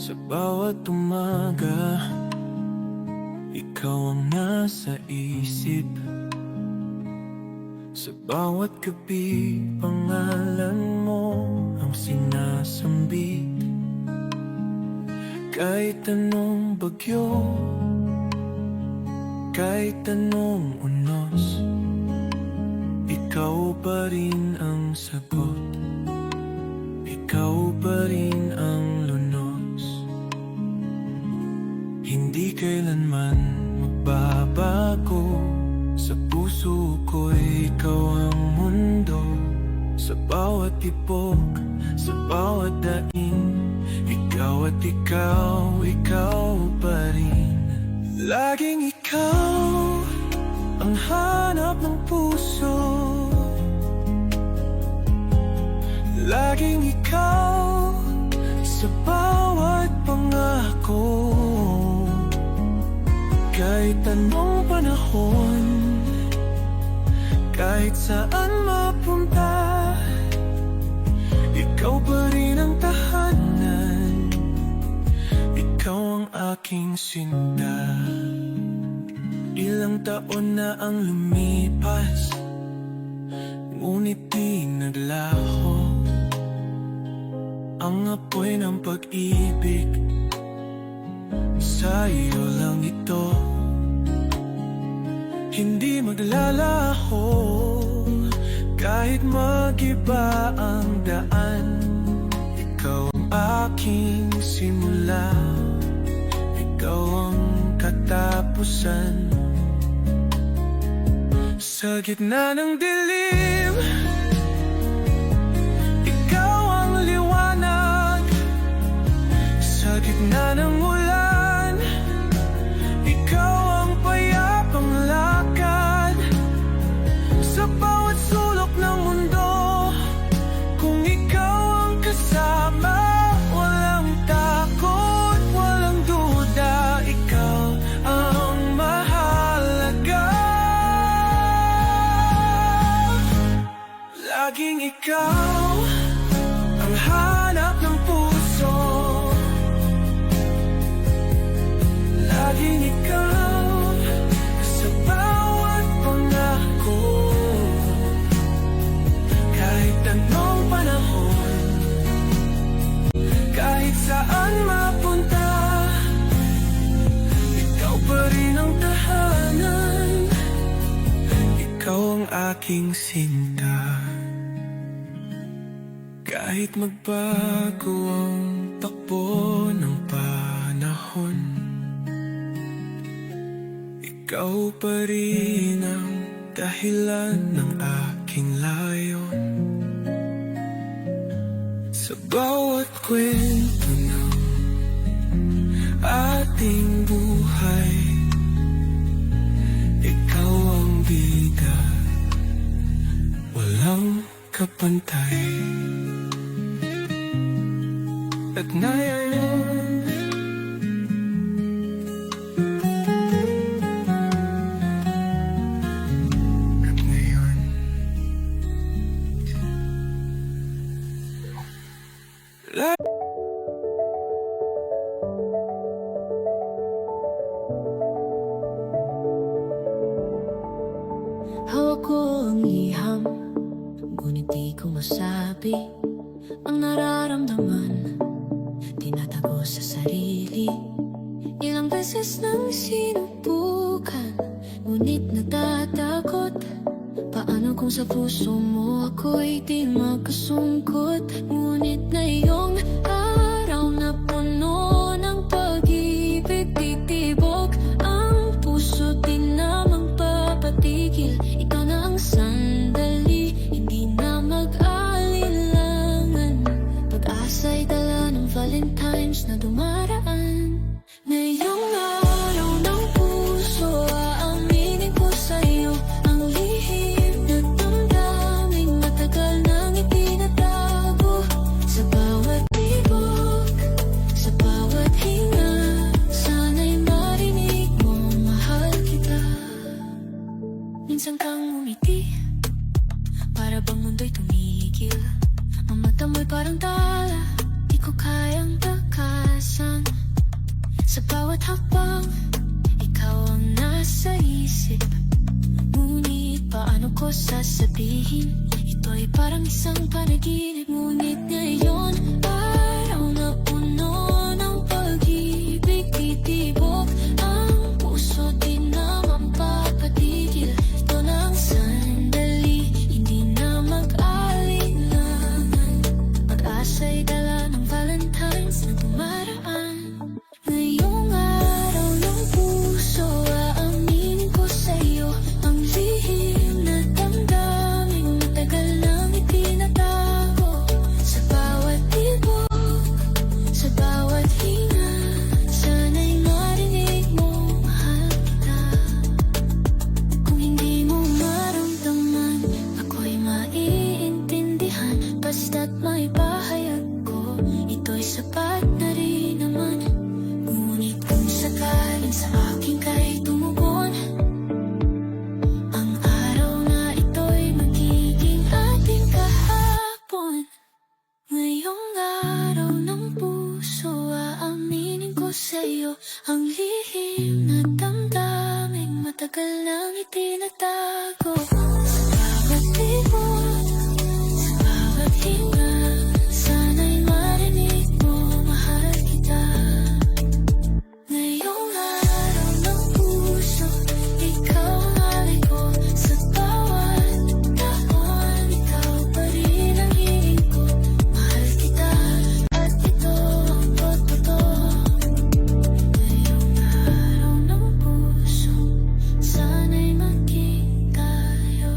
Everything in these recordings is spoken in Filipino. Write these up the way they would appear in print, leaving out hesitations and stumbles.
Sa bawat umaga, ikaw ang nasa isip. Sa bawat gabi, pangalan mo ang sinasambit. Kahit anong bagyo, kahit anong unos, ikaw pa rin ang sagot, ikaw pa rin ang lunos. Hindi kailanman magbabago, sa puso ko'y ikaw ang mundo. Sa bawat tipok, sa bawat daing, ikaw at ikaw, ikaw pa rin. Laging ikaw ang hanap ng puso, laging ikaw sa bawat pangako. Kahit anong panahon, kahit saan mapunta, ikaw pa rin ang tahanan, ikaw ang aking sinta. Ilang taon na ang lumipas, ngunit di naglaho ang apoy ng pag-ibig. Sa iyo lang ito, hindi maglalaho. Kahit mag-iba ang daan, ikaw ang aking simula, ikaw ang katapusan. Sa gitna ng dilim, ikaw ang liwanag. Sa gitna ng ulan, ikaw ang payapang lakad. Sa bawat sulok ng mundo, kung ikaw ang kasama, walang takot, walang duda, ikaw ang mahalaga. Laging ikaw ang hanap ng puso, laging ikaw sa bawat pangako. Kahit anong panahon, kahit saan mapunta, ikaw pa rin ang tahanan, ikaw ang aking sinta. Kahit magbago ang takbo ng panahon, ikaw pa rin ang dahilan ng aking layon. Sa bawat kwento ng ating buhay, ikaw ang bida, walang kapantay. At ngayon, hawak ko ang liham, ngunit di ko masabi ang nararamdaman. Tinatago sa sarili, ilang beses nang sinubukan, ngunit natatakot. Paano kung sa puso mo ako'y di magkasungkot? Ngunit ngayong araw na puno ng pag-ibig, titibok ang puso, di na magpapatigil. Ikaw na ang sandali, hindi na mag-alilangan. Pag-asa'y dala ng Valentine's na dumaraan. Ngayong araw ng puso, aaminin ko sa'yo ang lihim na damdaming matagal nang itinatago. Sa bawat tibok, sa bawat hinga, sana'y marinig mo, mahal kita. Minsan kang ngumiti, para bang mundo'y tumigil. Ang mata mo'y parang tala, di ko kayang takasan. Sa bawat hakbang, ikaw ang nasa isip. Ngunit paano ko sasabihin? Ito'y parang isang panaginip. Ngunit ngayon, araw na puno ng pag-ibig. Titibok ang puso, di naman papatigil. Ito na ang sandali, hindi na mag-alinlangan. Pag-asa'y dala ng Valentine's na dumaraan. Ngayong araw ng puso, aaminin ko sa'yo ang lihim na damdaming matagal nang itinatago. Sa bawat tibok, sa bawat hinga, sana'y marinig mo, mahal kita. Kung hindi mo maramdaman, ako'y maiintindihan. Basta't may pahayag ko, ito'y sapat na rin naman. Ngunit kung sakaling sa akin ka'y tumugon, ang araw na ito'y magiging ating kahapon. Ngayong araw ng puso, aaminin ko sa'yo ang lihim na damdaming matagal nang itinatago. Sa bawat tibok, sa bawat hinga, sana'y marinig mo, mahal kita. Ngayong araw ng puso, ikaw ang alay ko. Sa bawat taon, ikaw pa rin ang hiling ko. Mahal kita, at ito ang totoo. Ngayong araw ng puso, sana'y maging tayo.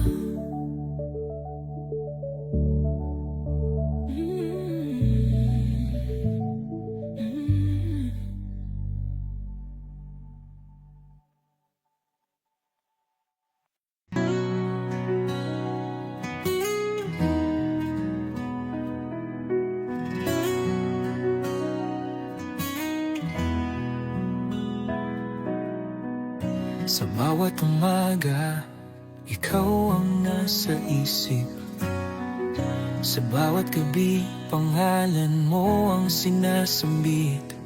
Sa bawat umaga, ikaw ang nasa isip. Sa bawat gabi, pangalan mo ang sinasambit.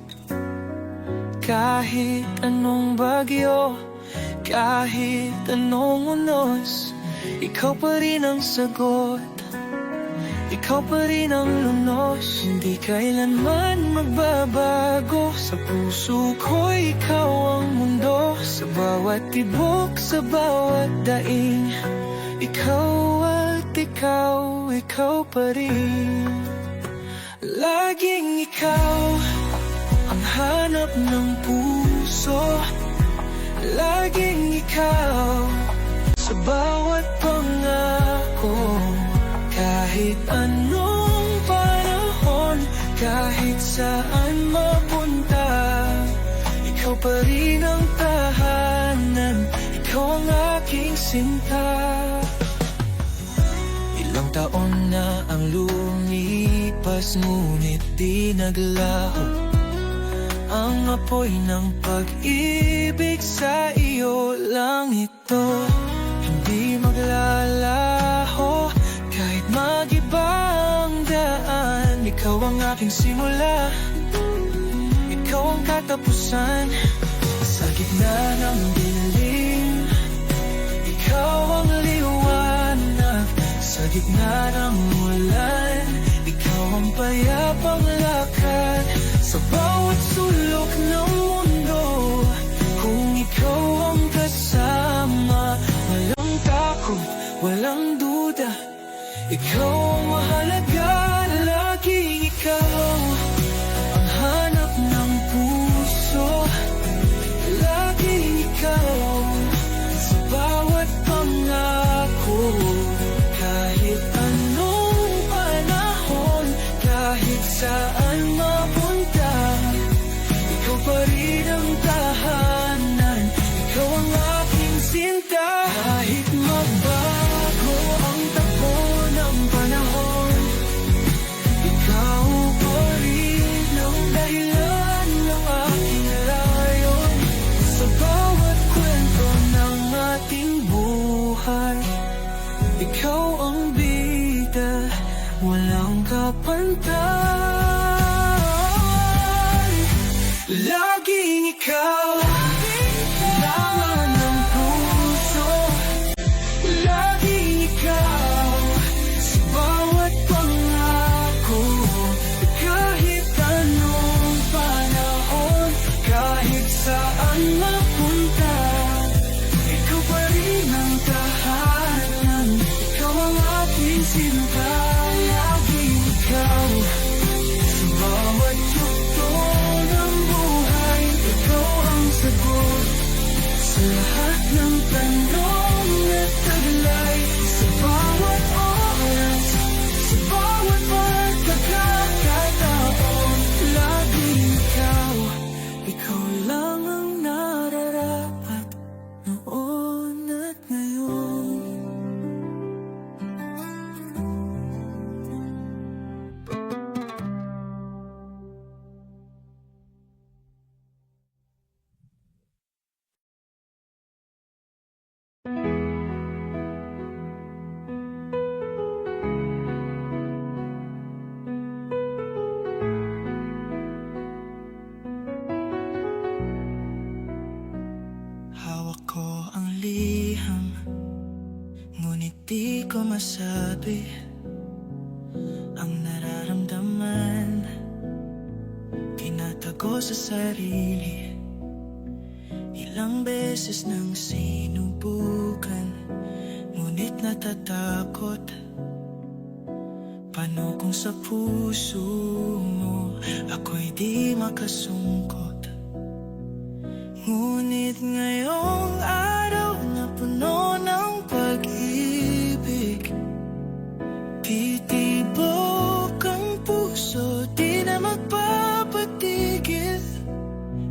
Kahit anong bagyo, kahit anong unos, ikaw pa rin ang sagot. Ikaw pa rin ang lunos, hindi kailanman magbabago. Sa puso ko, ikaw ang mundo. Sa bawat tibok, sa bawat daing, ikaw at ikaw, ikaw pa rin. Laging ikaw ang hanap ng puso. Laging ikaw sa bawat pangako. Kahit anong panahon, kahit saan mapunta, ikaw pa rin ang tahanan. Ikaw ang aking sinta. Ilang taon na ang lumipas, ngunit di naglaho ang apoy ng pag-ibig. Sa iyo lang ito, hindi maglalaho. Kahit mag-iba ang daan, ikaw ang aking simula, ikaw ang katapusan. Sa gitna ng dilim, ikaw ang liwanag. Sa gitna ng ulan, ikaw ang payapang lakad. Sa bawat sulok ng mundo, kung ikaw ang kasama, walang takot, walang duda. Ikaw ang mahalaga, laging ikaw ang hanap ng puso. Laging ikaw sa bawat pangako. Kahit anong panahon, kahit saan mapunta, ikaw pa rin ang tahanan. Ikaw ang aking sinta. Kahit magbago ang takbo ng panahon, ikaw pa rin ang dahilan ng aking layon. Sa bawat kwento ng ating buhay, ikaw ang bida, walang kapantay. Laging masabi ang nararamdaman, tinatago sa sarili. Ilang beses nang sinubukan, ngunit natatakot. Paano kung sa puso mo ako'y di makasungkot? Ngunit ngayong araw na puno ng pag-ibig, titibok ang puso, di na magpapatigil.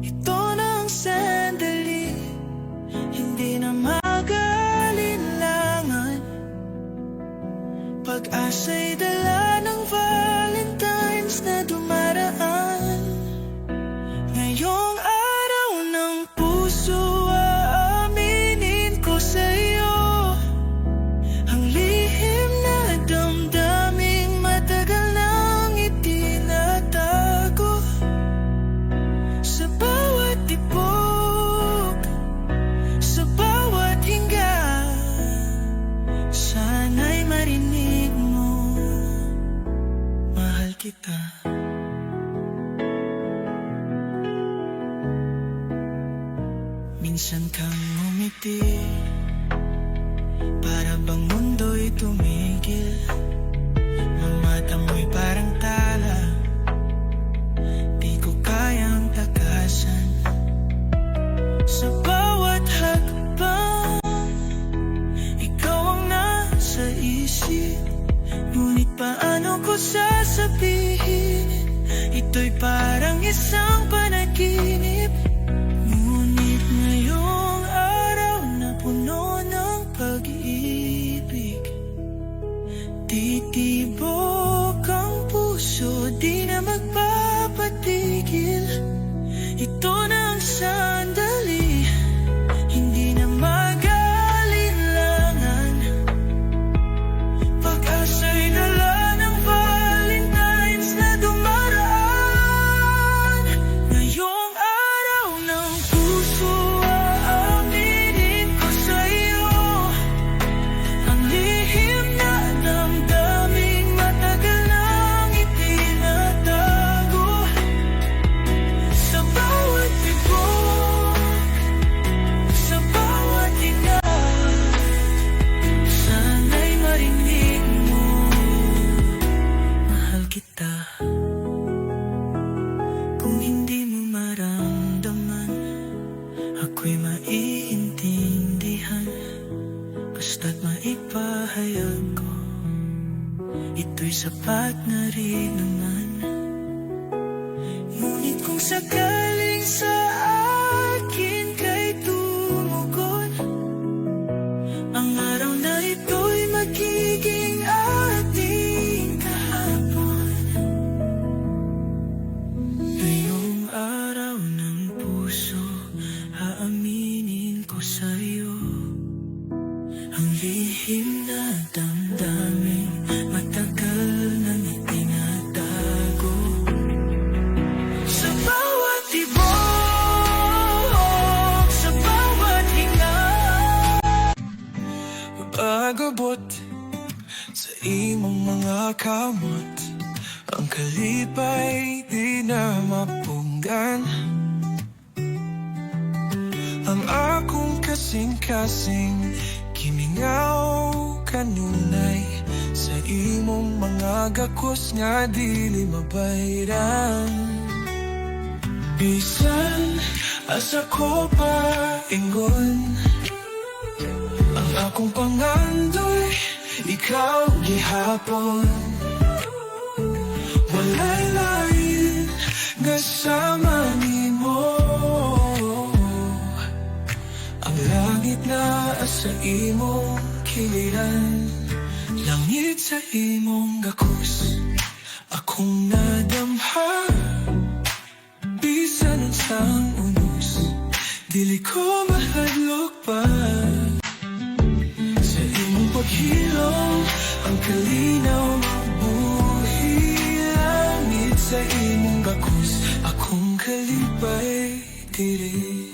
Ito na ang sandali, hindi na mag-alinlangan. Pag-asa'y dala ng Valentine's na dumaraan. Ngayong araw ng puso, aaminin ko sa'yo ang lihim na damdaming matagal nang itinatago. Sa bawat tibok, sa bawat hinga, sana'y marinig mo, mahal kita. Minsan kang ngumiti, para bang mundo'y tumigil. Ang mata mo'y parang tala, di ko kayang takasan. Sa bawat hakbang, ikaw ang nasa isip. Ngunit paano ko sasabihin, ito'y parang isang panaginip. Ngunit ngayong araw na puno ng pag-ibig, titibok ang puso, di na magpapatigil. Ito na ang sandali, hindi na mag-alinlangan. Pag-asa'y dala ng Valentine's na dumaraan. Ngayong araw ng puso, aaminin ko sa'yo ang lihim na damdaming matagal nang itinatago. Sa bawat tibok, sa bawat hinga, sana'y marinig mo, mahal kita. Kung hindi mo maramdaman, ako'y maiintindihan. Basta't maipahayag ko, ito'y sapat na rin naman. Ngunit kung sakaling sa akin ka'y tumugon, ang araw na ito'y magiging ating kahapon. Ngayong araw ng puso, aaminin ko sa'yo ang lihim na damdamin matagal nang itinatago. Sa bawat tibok, sa bawat hinga, pag-abot sa imong mga kamot, ang kalipay di na mapunggan. Ang akong kasing-kasing kimingaw kanunay sa imong mga gakos nga dili mabayran. Bisan asa ko pa ingon, ang akong pangandoy ikaw gihapon. Walay lain nga sama nimo, ang langit na sa imong kiliran. Langit sa imong gakos, akong nadamha. Bisan unsang unos, dili ko mahadlok pa. Sa imong paghilom, ang kalinaw mabuhi. Langit sa imong gakos, akong kalipay diri.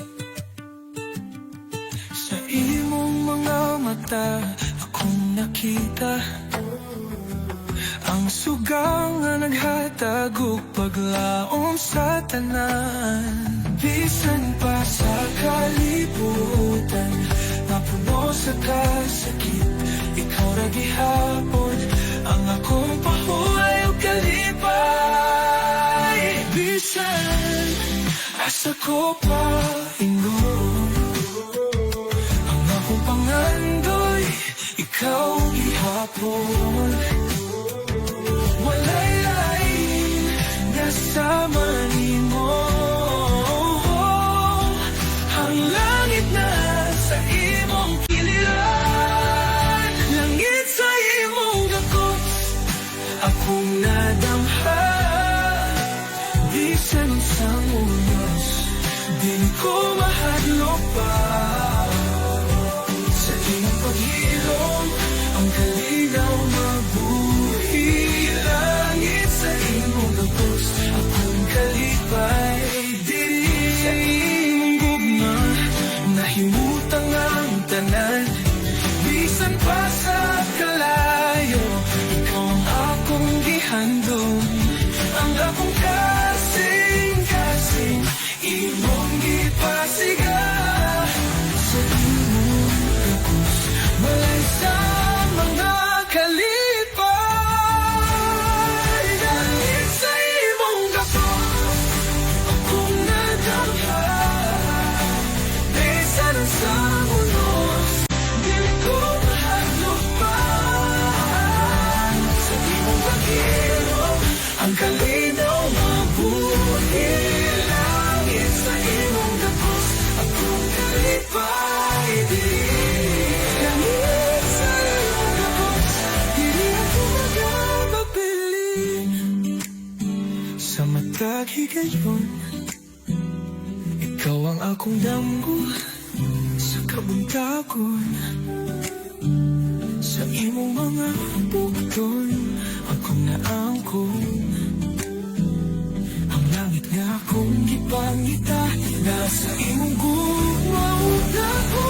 Sa imong mga mata, akong nakita kita. Ang sugang nga naghatag og paglaom sa tanan. Bisan pa sa kalibutan, napuno sa kasakit, ikaw ra gihapon ang akong pahulay ug kalipay. Bisan asa ko pa ingon, ang akong pangandoy, ikaw gihapon. Walay lain nga sama nimo, ang langit na sa imong kiliran, langit sa imong dakot, akong nadamha. Bisan sa unos, di ko mahadlok pa. Sa imong paghilom, ang kalinaw mabuhi. Langit sa imong gabos, akong kalipay. Dili sa imong gugma, nahimutang ang tanan. Bisan pa sa kalayo, ikaw ang akong gihandom. Ang akong kasing-kasing, imong gipasiga. Sa imong gabos, malay sa mga kalipay. Langit sa imong gabos, akong nadamha. Bisan sa unos, di ko mahadlok pa. Sa imong paghilom, ang kalinaw mabuhi. Langit sa imong gabos, akong kalipay. Langit sa imong gabos, dili ako magpapili. Sa matag higayon, ikaw ang akong damgo. Sa kabuntagon, sa imong mga bukton, akong naangkon. Ang langit nga akong gipangita, nasa imong gumaw na ako.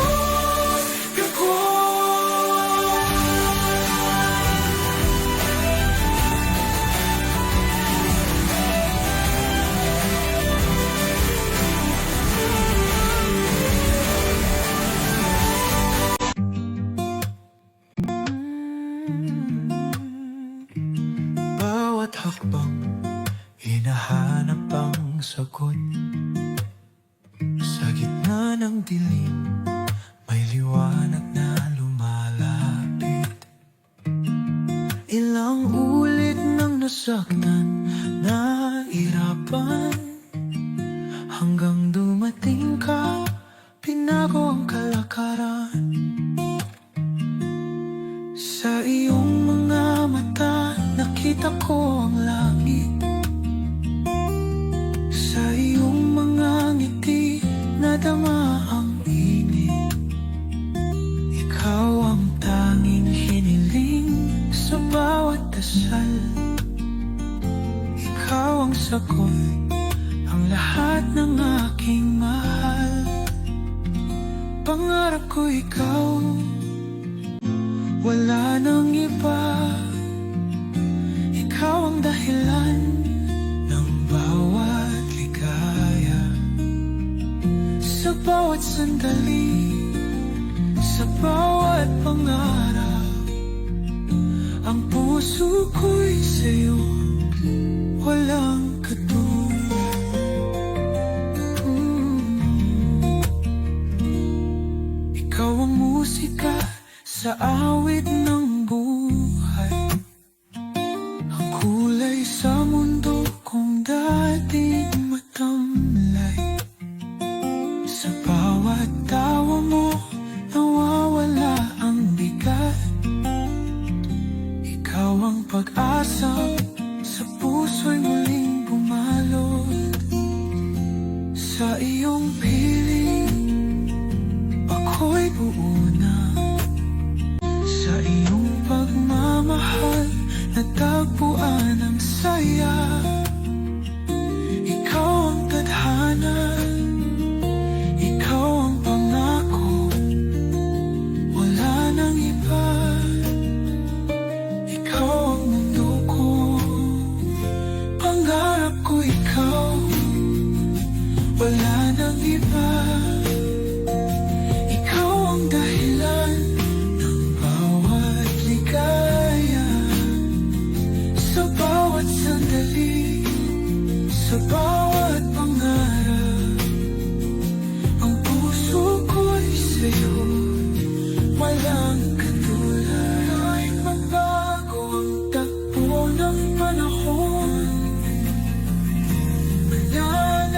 Bawat hakbang, hinahanap ang sagot. Sa gitna ng dilim, may liwanag na lumalapit. Ilang ulit nang nasaktan, nahirapan, hanggang dumating ka, pinago ang kalakaran. Sa iyong mga mata, nakita ko ang langit. Sa iyong mga ngiti, nadama ang init. Ikaw ang tanging hiniling sa bawat dasal. Ikaw ang sagot, ang lahat ng aking mahal. Pangarap ko ikaw, wala nang iba. Ikaw ang dahilan ng bawat ligaya. Sa bawat sandali, sa bawat pangarap, ang puso ko'y sa'yo, walang katulad. Ikaw ang musika sa awit ng buhay, ang kulay sa mundo kong dating matamlay. Sa bawat tawa mo, nawawala ang bigat. Ikaw ang pag-asa sa puso'y muling bumalot. Sa iyong piling, ako'y buo na. Sa iyong pagmamahal, natagpuan ang saya. Ikaw ang tadhana, ikaw ang pangako, wala nang iba.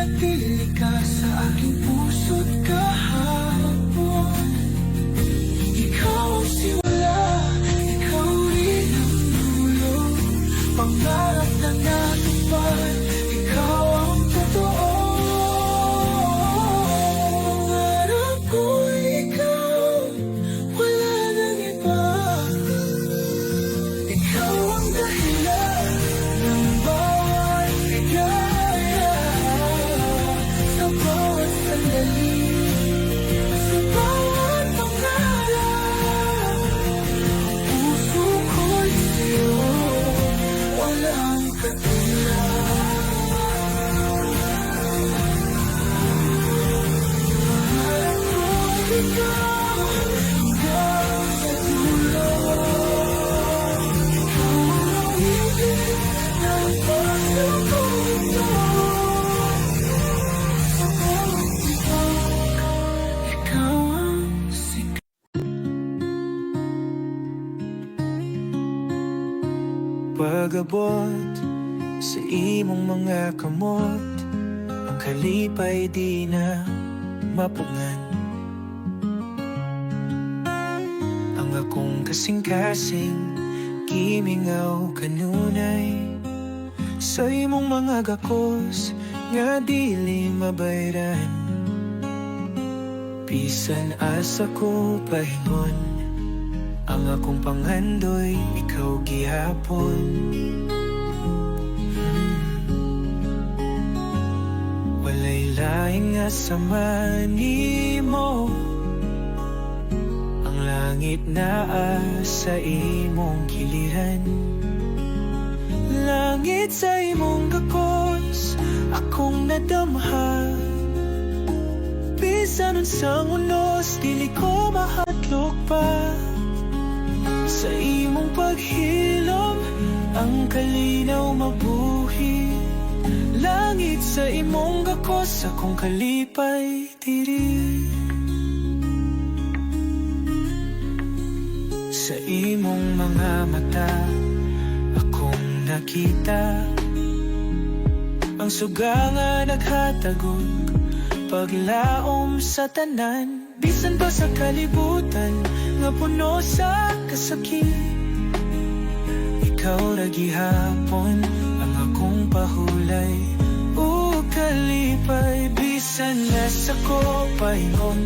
nanatili ka sa aking puso't kahapon. Ikaw ang simula, ikaw rin ang dulo, pangarap na natupad, ikaw ang totoo. Pangarap ko ikaw, wala nang iba. Ikaw ang dahilan ng bawat ligaya, sa bawat sandali, sa bawat pangarap. Puso ko'y sa'yo, walang katulad. Pangarap ko ikaw, hanggang sa dulo. Ikaw ang ibig ng puso ko ito. Sa bawat tibok, ikaw ang sikat. Pag-abot sa imong mga kamot, ang kalipay di na mapungan. Ang akong kasing-kasing kimingaw kanunay, sa imong mga gakos nga dili mabayran. Bisan asa ko pahingon, ang akong pangandoy ikaw gihapon. Walay laing nga sama nimo, ang langit naa sa imong giliran. Langit sa imong gakos, akong nadamha. Bisan unsang unos, dili ko mahadlok pa. Sa imong paghilom, ang kalinaw mabuhi. Langit sa imong gakos, akong kalipay diri. Sa imong mga mata, akong nakita ang suga nga naghatagog, paglaom sa tanan. Bisan pa sa kalibutan nga puno sa kasakit, ikaw ra gihapon ang akong pahulay. O kalipay, bisan nasa ko pahingon,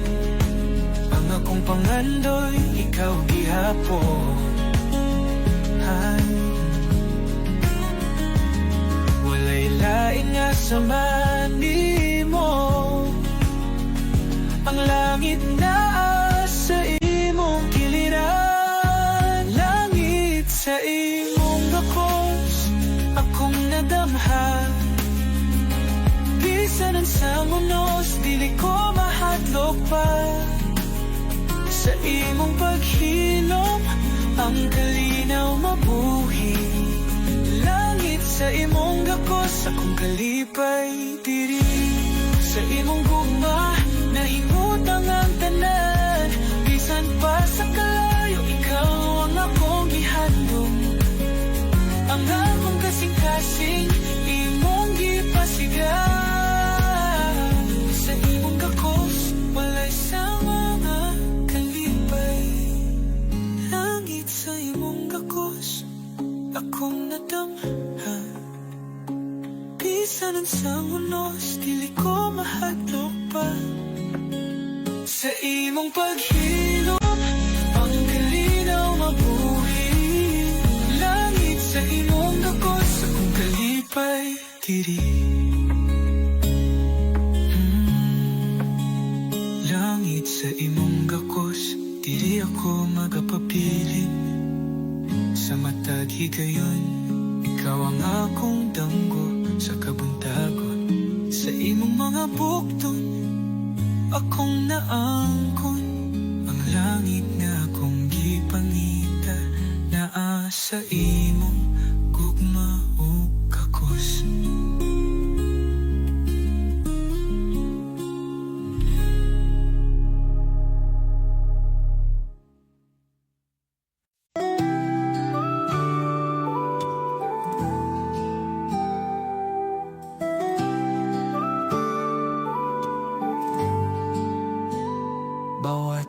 ang akong pangandoy ikaw gihapon. Walay lain nga sama nimo, ang langit na sa imong giliran. Langit sa imong gakos, akong nadamha. Bisan unsang unos, dili ko mahadlok pa. Sa imong paghilom, ang kalinaw mabuhi. Langit sa imong gakos, akong kalipay diri. Sa imong gugma, nahimutang ang tanan. Bisan pa sa kalayo, ikaw ang akong gihandom. Ang akong kasing-kasing, imong gipasigan. Sa imong gakos, walay sa mga kalipay. Langit sa imong gakos, akong nadamha. Bisan unsang unos, dili ko mahadlok pa. Sa imong paghilom, ang kalinaw mabuhi. Langit sa imong gakos, akong kalipay diri. Langit sa imong gakos, diri ako magapapiling. Sa matag higayon, ikaw ang akong danggo sa kabuntagon. Sa imong mga bukton, akong naangkon. Ang langit nga akong gipangita, naa sa imong gugma o kakos.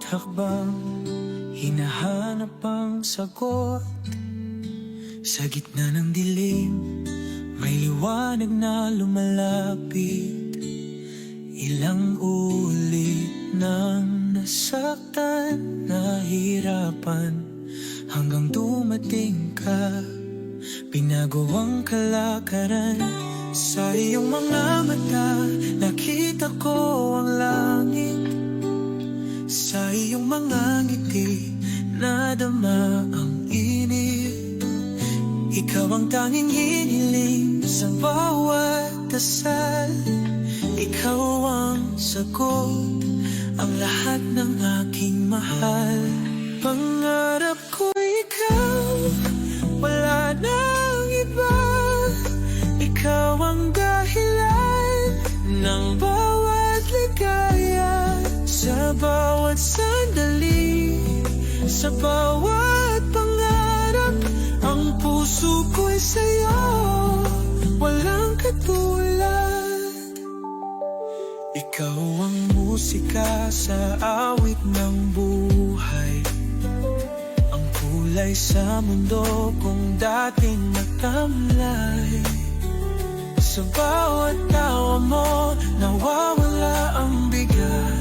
hakbang, hinahanap ang sagot. Sa gitna ng dilim, may liwanag na lumalapit. Ilang ulit nang nasaktan, nahirapan, hanggang dumating ka. Binago ang kalakaran. Sa iyong mga mata, nakita ko ang langit. Sa iyong mga ngiti, nadama ang init. Ikaw ang tanging hiniling sa bawat dasal. Ikaw ang sagot, ang lahat ng aking mahal. Pangarap ko ikaw, wala nang iba. Ikaw ang dahilan ng bawat ligaya. Sa bawat sandali, sa bawat pangarap, ang puso ko'y sa'yo, walang katulad. Ikaw ang musika sa awit ng buhay, ang kulay sa mundo kung dating nagtamlay. Sa bawat tawa mo, nawawala ang bigat.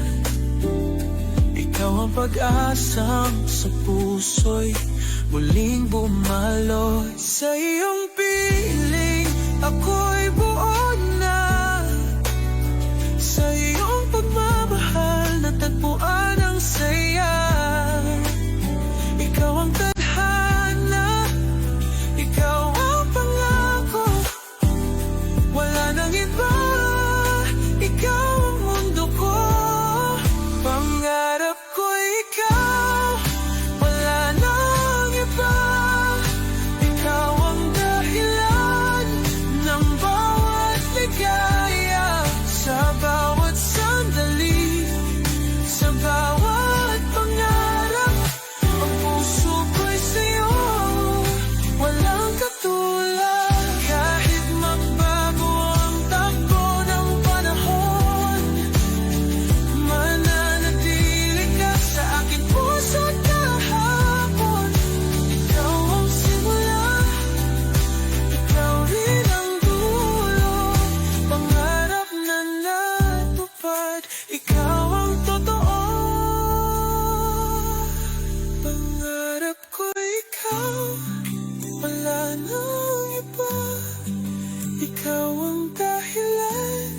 Ikaw ang pag-asang sa puso'y muling bumaloy. Sa iyong piling, ako'y buo na. Sa iyong pagmamahal, natagpuan ang saya. Ikaw ang tadhana, ikaw ang pangako, wala nang iba. Ikaw ang mundo ko, pangarap ko ikaw, wala nang iba. Ikaw ang dahilan ng bawat ligaya. Sa bawat sandali, sa bawat pangarap, ang puso ko'y sa'yo, walang katulad. Kahit magbago ang takbo ng panahon, mananatili ka sa aking puso at kahapon. Ikaw ang simula, ikaw rin ang dulo, pangarap na natupad. Ikaw ang totoo, pangarap ko ikaw, wala nang iba. Ikaw ang dahilan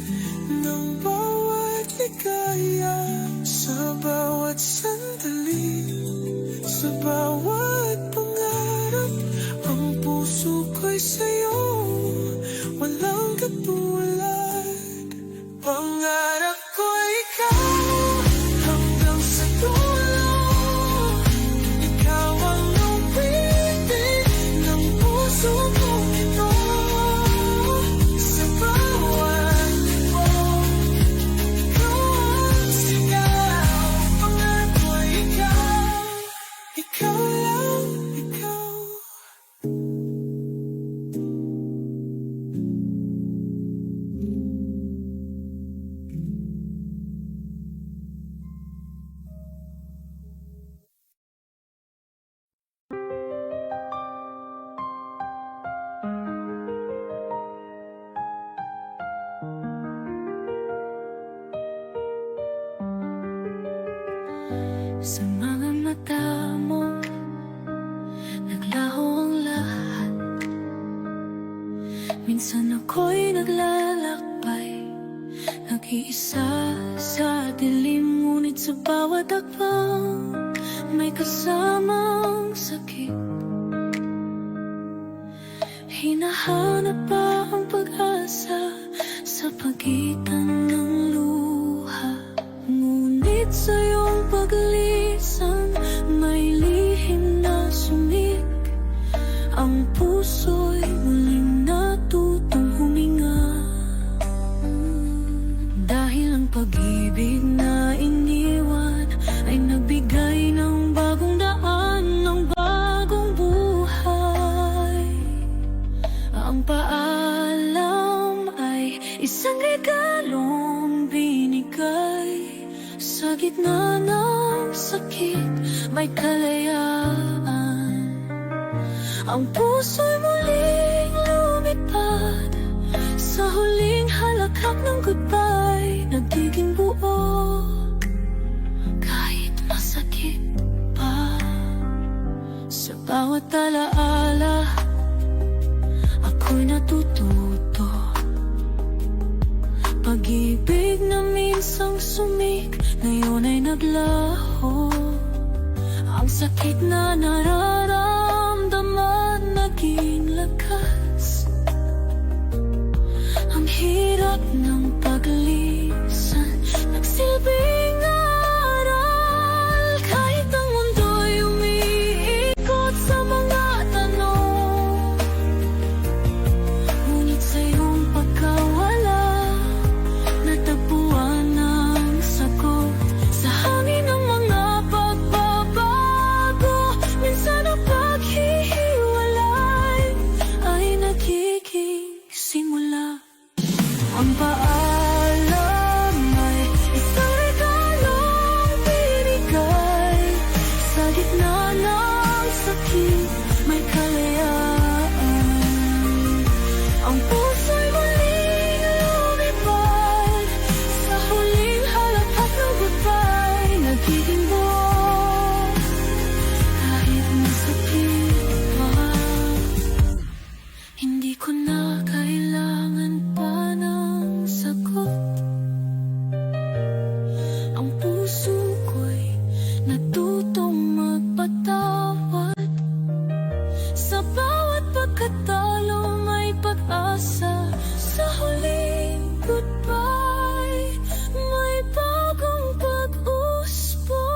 ng bawat ligaya. Sa bawat sandali, sa bawat pangarap, ang puso ko'y sa'yo, walang katulad. Pangarap ko ikaw, hanggang sa dulo. Ikaw ang nawitin ng puso kong ito. Sa bawat libo, ikaw ang sigaw. Pangarap ko ikaw, ikaw lang, ikaw. Sa mga mata mo, naglaho ang lahat. Minsan ako'y naglalakbay, nag-iisa sa dilim. Ngunit sa bawat akbang, may kasamang sakit. Hinahanap pa ang pag-asa sa pagitan ng luha. Ngunit sa iyong paglisan, may lihim na sumik. Ang puso'y muling natutong huminga. Dahil ang pag-ibig na iniwan ay nagbigay ng bagong daan, ng bagong buhay. Ang paalam ay isang regalong binigay Sa gitna ng sakit, may kalayaan. Ang puso'y muling lumipad sa huling halakhak ng goodbye. Nagiging buo kahit masakit pa. Sa bawat alaala, ako'y natututo. Pag-ibig na minsang sumik, ngayon ay naglaho. Ang sakit na nararamdaman, naging lakas. Ang hirap ng paglisan, nagsilbing aral. Kahit ang mundo'y umiikot sa mga tanong, ngunit sa iyong pagkawala, natagpuan ng sagot. Sa hangin ng mga pagbabago, minsan ang paghihiwalay ay nagiging simula. Ang paalam ay isang regalong binigay. Sa gitna ng sakit, may kalayaan. Ang puso'y muling lumipad sa huling halakhak ng goodbye. Nagiging buo kahit masakit pa. Hindi ko na kailangan pa ng sagot. Ang puso ko'y natutong magpatawad. Sa bawat pagkatalo may pag-asa. Sa huling goodbye, may bagong pag-usbong.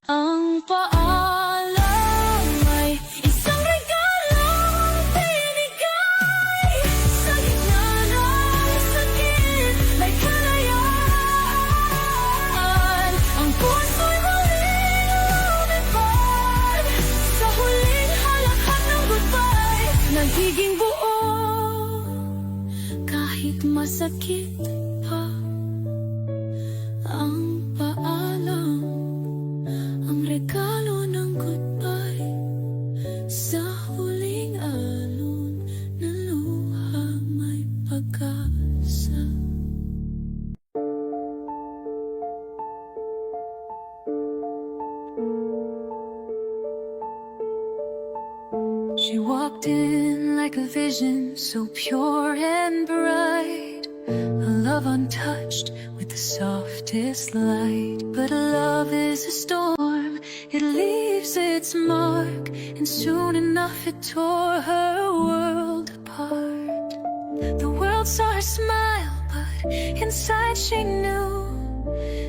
Ang paalam ay isang regalong binigay. Sa gitna ng sakit, may kalayaan. Ang puso'y muling lumipad sa huling halakhak ng goodbye. Nagiging buo kahit masakit pa. Ang paalam, ang regalo ng goodbye. Sa huling alon na luha, may pag-asa. She walked in like a vision, so pure and bright. A love untouched with the softest light. But love is a storm, it leaves its mark, and soon enough it tore her world apart. The world saw her smile, but inside she knew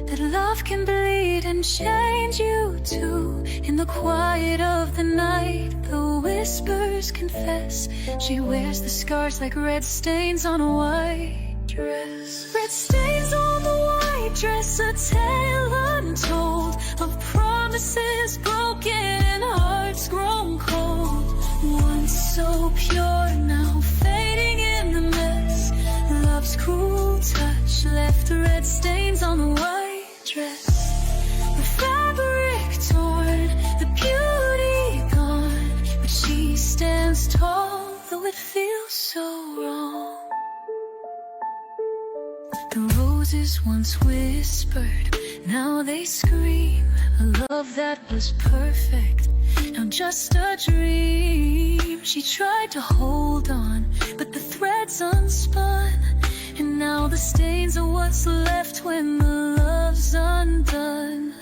that love can bleed and change you too. In the quiet of the night, the whispers confess. She wears the scars like red stains on a white dress. Red stains on the white dress, a tale untold of promises broken and hearts grown cold. Once so pure, now fading in the mess. Love's cruel touch left red stains on the white dress. The fabric torn, the beauty gone, but she stands tall, though it feels so wrong. The roses once whispered, now they scream. A love that was perfect, now just a dream. She tried to hold on, but the threads unspun, and now the stains are what's left when the love's undone.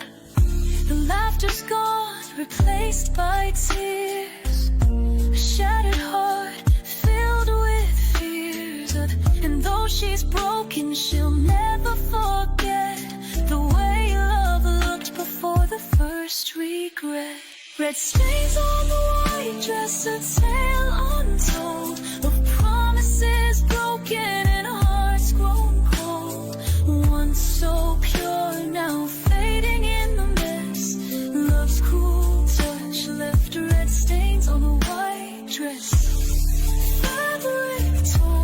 The laughter's gone, replaced by tears. A shattered heart filled with fears. And though she's broken, she'll never forget the way love looked before the first regret. Red stains on the white dress, a tale untold of promises broken and hearts grown cold. Once so pure, now fading in the mess. Love's cruel touch left red stains on the white dress. Fabric torn,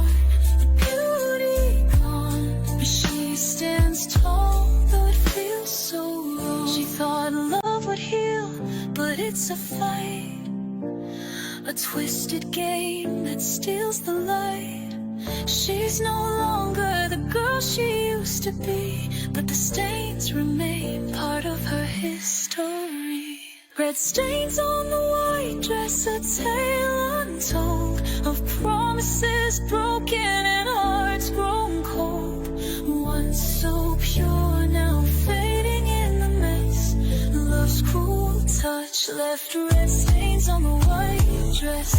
a twisted game that steals the light. She's no longer the girl she used to be, but the stains remain part of her history. Red stains on the white dress, a tale untold of promises broken and hearts grown cold. Once so pure, now fading in the mess. Love's cruel touch left red stains on the white dress.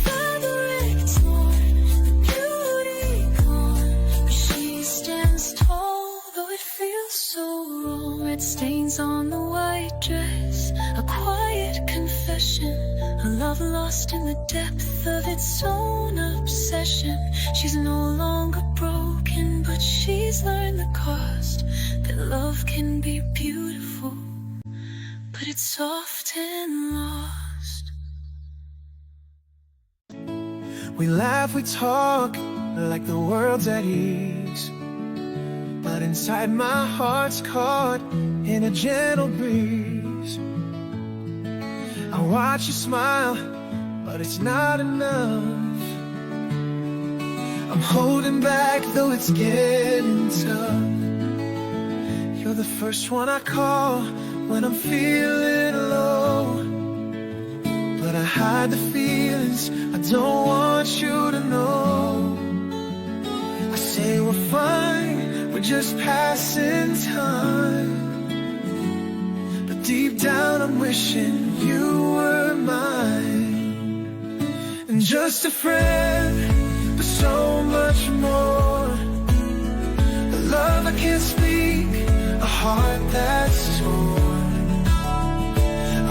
Fabric torn, the beauty gone, but she stands tall, though it feels so wrong. Red stains on the white dress, a quiet confession, a love lost in the depth of its own obsession. She's no longer broken, but she's learned the cost, that love can be beautiful, but it's often lost. We laugh, we talk, like the world's at ease, but inside my heart's caught in a gentle breeze. I watch you smile, but it's not enough. I'm holding back, though it's getting tough. You're the first one I call when I'm feeling low, but I hide the feelings I don't want you to know. I say we're fine, we're just passing time, but deep down I'm wishing you were mine. And just a friend, but so much more. A love I can't speak, a heart that's torn.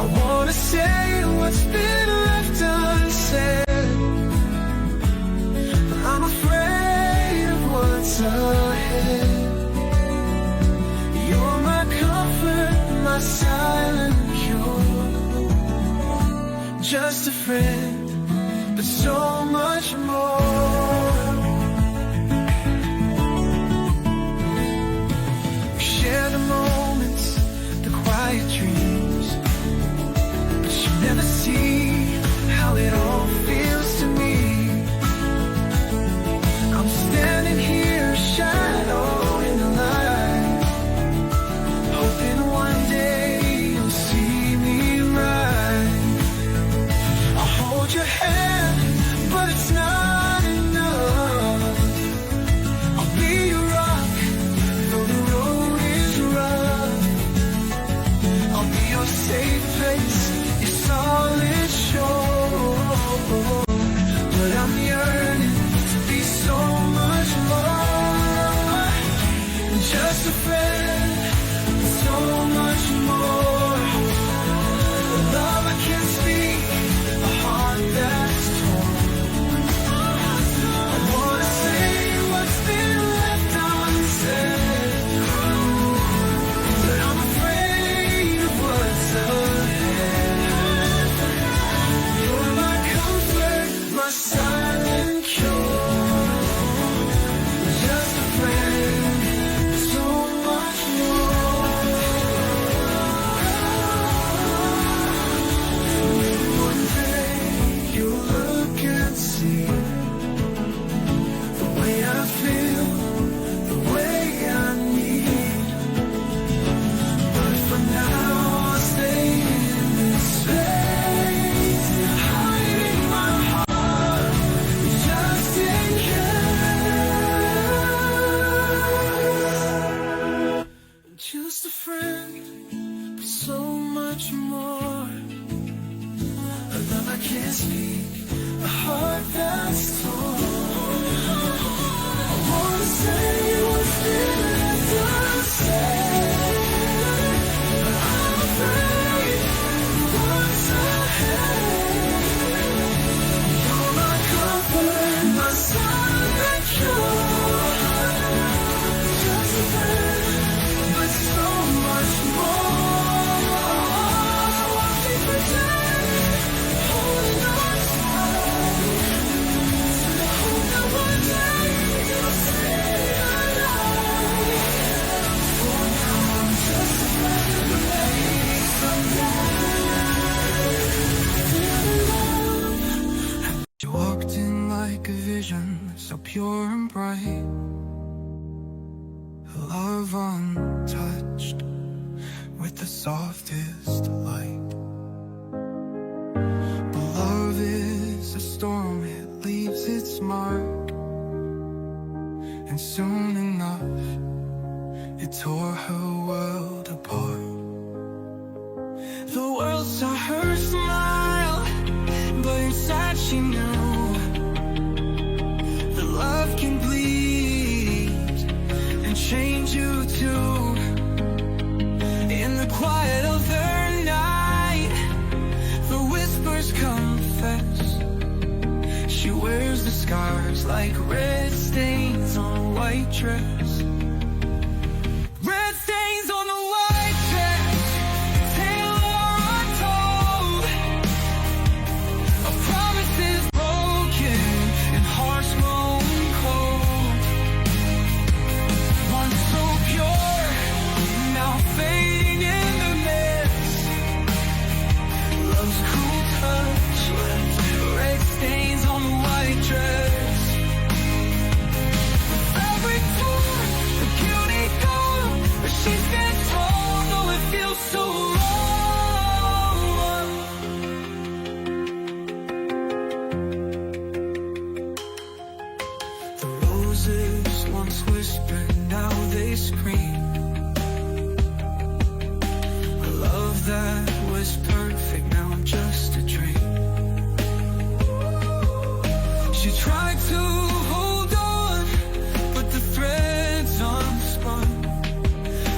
I wanna say what's been left unsaid, but I'm afraid of what's ahead. You're my comfort, my silent cure. Just a friend, but so much more. We share the moments, the quiet dreams, but you never see how it all feels to me. I'm standing here, a shadow in the light, hoping one day you'll see me right. I'll hold your hand, but it's not enough. I'll be your rock, though the road is rough. I'll be your safe place, your solid shore. But I'm yearning to be so much more. Just a friend, so much more. A love I can't speak, a heart that's torn. I wanna say what's been left unsaid, but I'm afraid of what's ahead. You're my comfort, my silent cure. Just a friend, so much more. One day you'll look and see the way I feel, the way I need. But for now I'll stay in this space, hiding my heart just in case. Just a friend, but so much more. A love I can't speak, a heart that's torn. I wanna say what's been left unsaid, but I'm afraid of what's ahead. You're my comfort, my silent cure. Just a friend, but so much more. I'll keep pretending, holding on tight. so pure and bright, a love untouched with the softest light. But love is a storm, it leaves its mark, and soon enough it tore her world apart. The world saw her smile, but inside she knew that love can bleed and change you too. In the quiet of the night, the whispers confess. She wears the scars like red stains on a white dress. Red stains on the white dress, tale untold of promises broken and hearts grown cold. Once so pure, now fading in the mist. Love's cool touch left red stains on the white dress. The fabric torn, the beauty gone, but she's been told, oh, it feels so wrong. The roses once whispered, now they scream. A love that was perfect, now just a dream. She tried to hold on, but the threads unspun,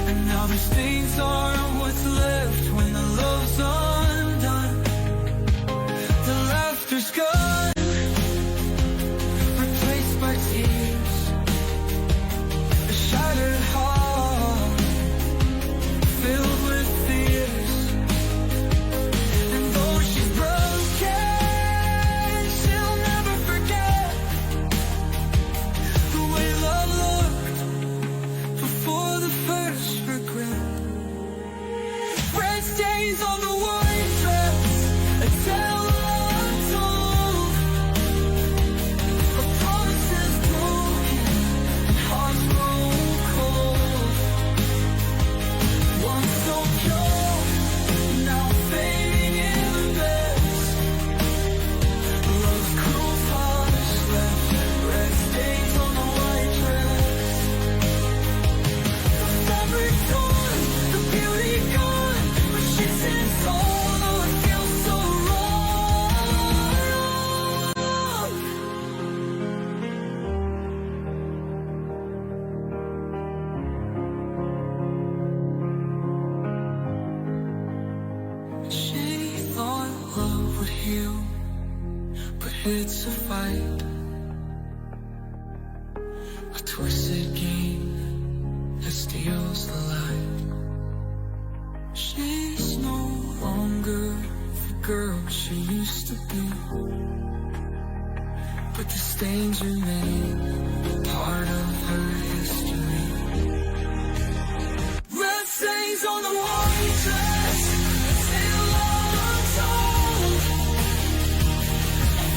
and now the stains are what's left when the love's undone. The laughter's gone, replaced by tears. A shattered heart filled with fears. And though she's broken, she'll never forget the way love looked before the first regret. Red stains on the white dress, a tale untold of promises broken and hearts grown cold. Once so pure, now fading in the mist. Love's cruel touch left red stains on the white dress. The fabric torn, the beauty gone, but she's in soul, oh, it feels so wrong. She thought love would heal, but it's a fight, a twisted game that steals the light. She's no longer the girl she used to be, but the stains remain part of her history. Red stains on the white dress, still untold.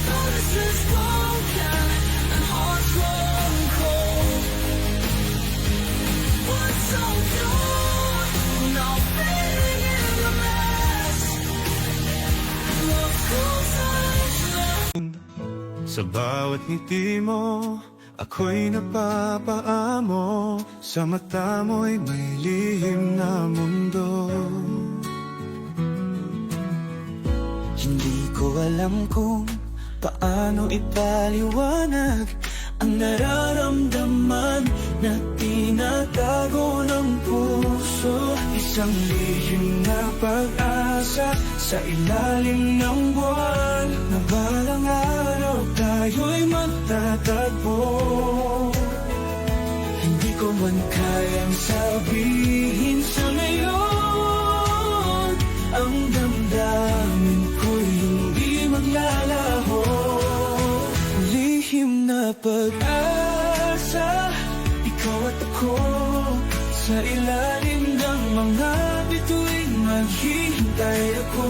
Promises broken and hearts grown cold. Once so pure, now fading in the mess. Love goes on. Sa bawat ngiti mo, ako'y napapaamo. Sa mata mo'y may lihim na mundo. Hindi ko alam kung paano ipaliwanag ang nararamdaman na tinatago ng puso. Isang lihim na pag-asa sa ilalim ng buwan, na balang araw tayo'y magtatagpo. Hindi ko man kayang sabihin sa ngayon, ang damdamin ko'y hindi maglalaho. Lihim na pag-asa, ikaw at ako, sa ilalim ng mga bituin maghihintay ako.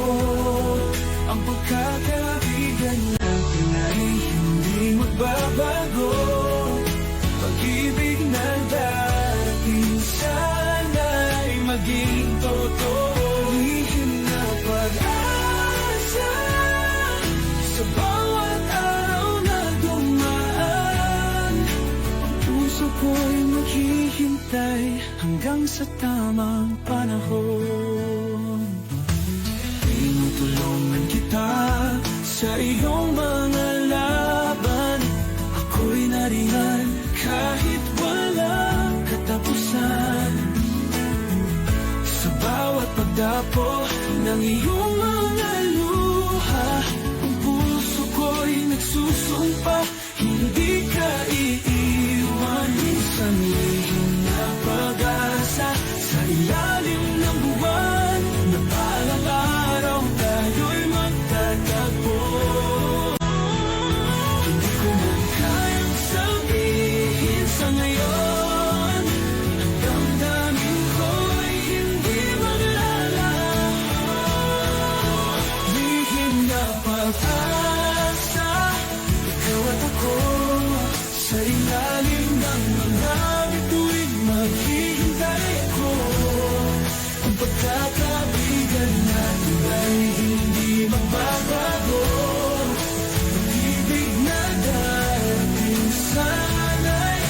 Ang pagkakaibigan natin ay hindi magbabago. sa tamang panahon. Tinutulungan kita sa iyong mga laban. Ako'y nariyan kahit walang katapusan. Sa bawat pagdapo ng iyong mga luha, ang puso ko'y nagsusumpa, hindi ka iiwan. Minsan lihim na pag-asa sa ilalim ng buwan, na balang araw tayo'y magtatagpo. Hindi ko man kayang sabihin sa ngayon, ang damdamin ko'y hindi maglalaho. Lihim na pag-asa, ikaw at ako, sa ilalim ng mga bituin maghihintay ako. Ang pagkakaibigan natin ay hindi magbabago. Pag-ibig na darating sana'y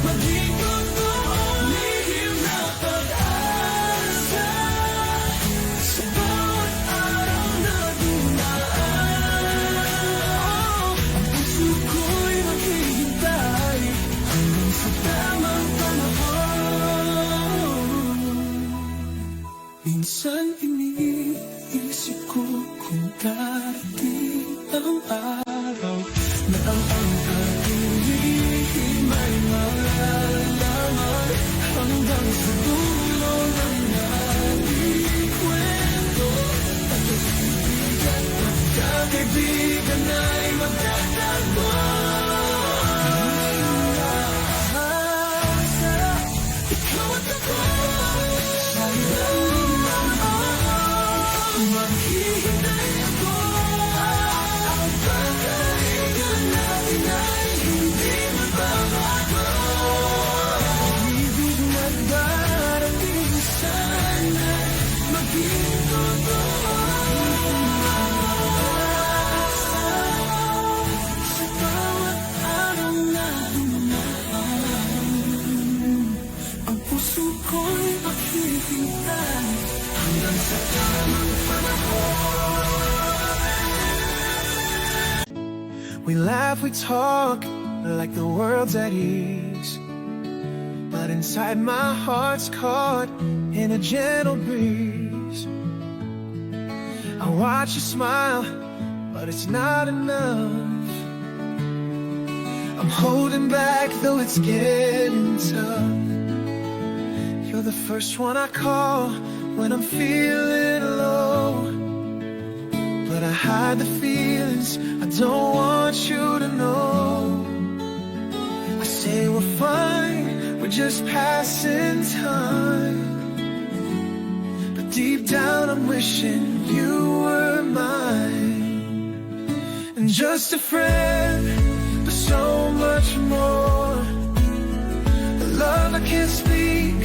maging totoo. Lihim na pag-asa sa bawat araw na dumaan. Ang puso ko'y maghihintay hanggang sa tamang panahon. Minsan iniisip ko kung darating ang araw na ang ating lihim ay malalaman hanggang sa dulo ng ating kwento. At ang kaibigan at kaibigan ay magtatagpo. Ikaw at ako sa ilalim ng araw, maghihintay ako. Ang pagkaibigan natin ay hindi magbabago. Ibig na darating sana'y maging totoo. Sa bawat araw na dumaan, ang puso ko'y maghihintay hanggang sa tamang panahon. We laugh, we talk like the world's at ease, but inside my heart's caught in a gentle breeze. I watch you smile, but it's not enough. I'm holding back, though it's getting tough. You're the first one I call when I'm feeling low, but I hide the feelings I don't want you to know. I say we're fine, we're just passing time, but deep down I'm wishing you were mine. And just a friend, but so much more. A love I can't speak,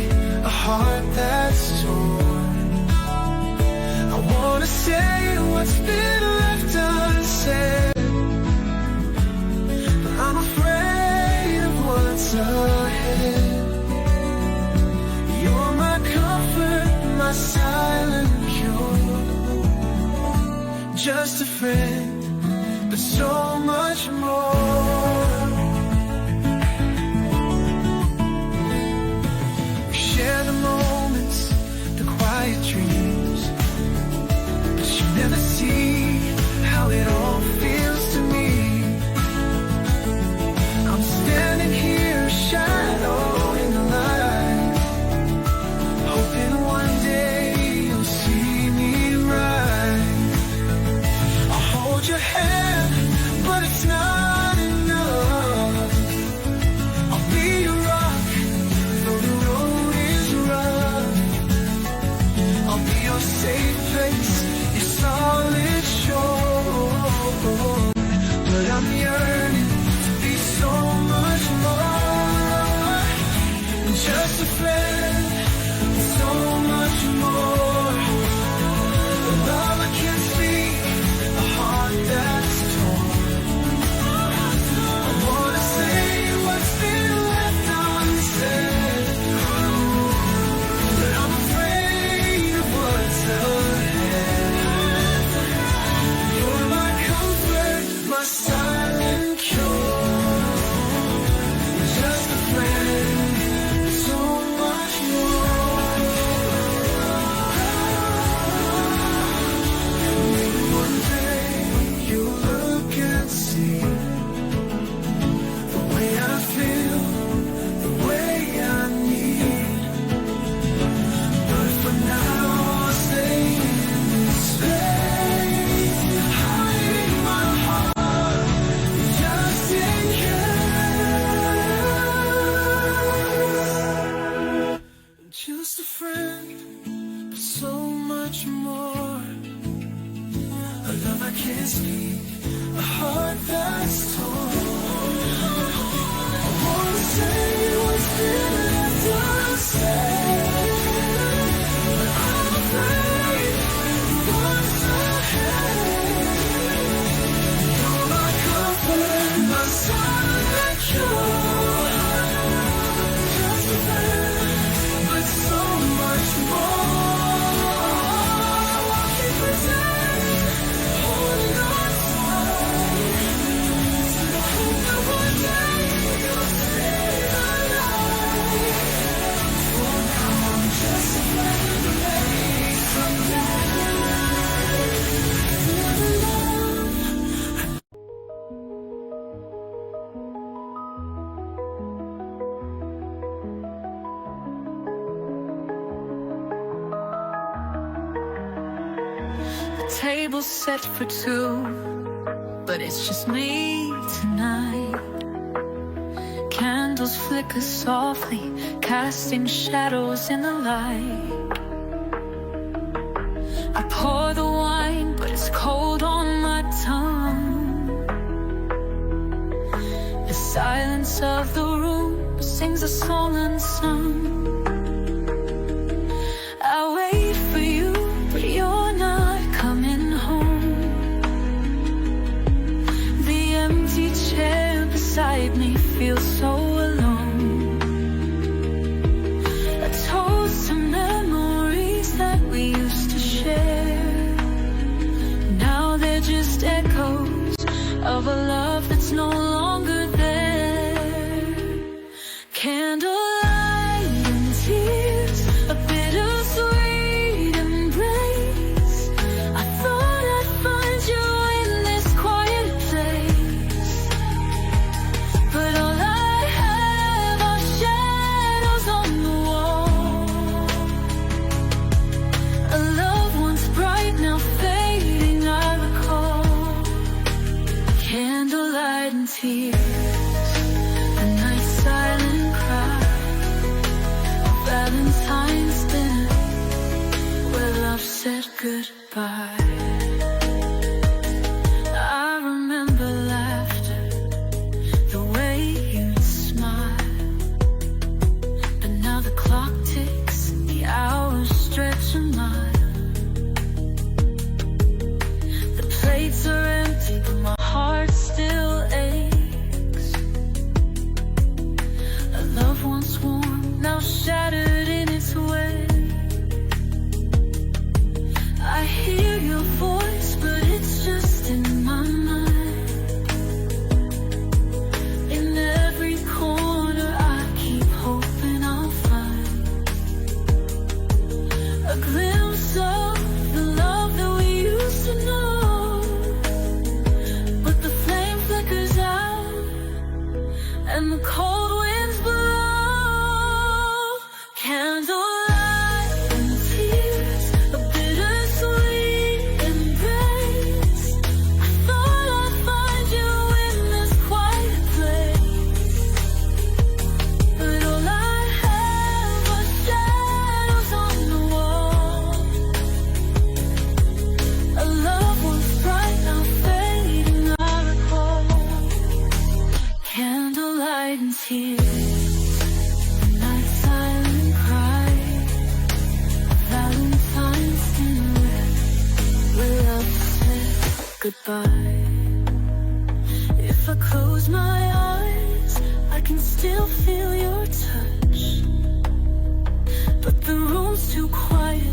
a heart that's torn. I wanna say what's been left unsaid, but I'm afraid of what's ahead. You're my comfort, my silent cure. Just a friend, but so much more. We share the moments, the quiet dreams, but you never see how it all feels to me. I'm standing here, a shadow in the light, hoping one day you'll see me right. I'll hold your hand, but it's not enough. I'll be your rock, though the road is rough. I'll be your safe place, your solid shore. But I'm yearning to be so much more. Just a friend, so much more. A love I can't speak, a heart that's torn. table set for two, but it's just me tonight. Candles flicker softly, casting shadows in the light. I pour the wine, but it's cold on my tongue. The silence of the room sings a song unsung. I wait for you, but you're not coming home. The empty chair beside me feels so alone. A toast to memories that we used to share. Now they're just echoes of a love that's no longer there. Candlelight and tears, a bittersweet embrace. I thought I'd find you in this quiet place, but all I have are shadows on the wall. A love once bright, now fading, I recall. Candlelight and tears, a night silent cry, a Valentine's dinner where love said goodbye. I remember laughter, the way you'd smile, but now the clock ticks, the hours stretch a mile. The plates are empty, but my heart still aches. A love once warm, now shattered in its way. I hear your voice, but it's just in my mind. In every corner I keep hoping I'll find a glimpse of the love that we used to know. But the flame flickers out and the cold winds blow. Candlelight and tears, a bittersweet embrace. I thought I'd find you in this quiet place, but all I have are shadows on the wall. A love once bright, now fading, I recall. Candlelight and tears, a night silent cry, a Valentine's dinner where love said goodbye. If I close my eyes, I can still feel your touch, but the room's too quiet,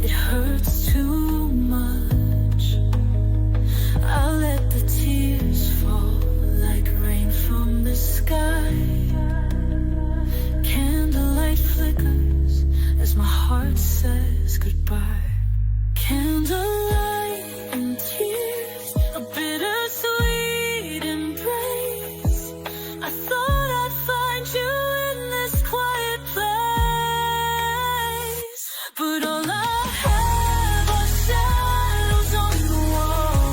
it hurts too much. I'll let the tears fall like rain from the sky. Candlelight flickers as my heart says goodbye. Candlelight and tears, a bittersweet embrace. I thought I'd find you in this quiet place, but all I have are shadows on the wall.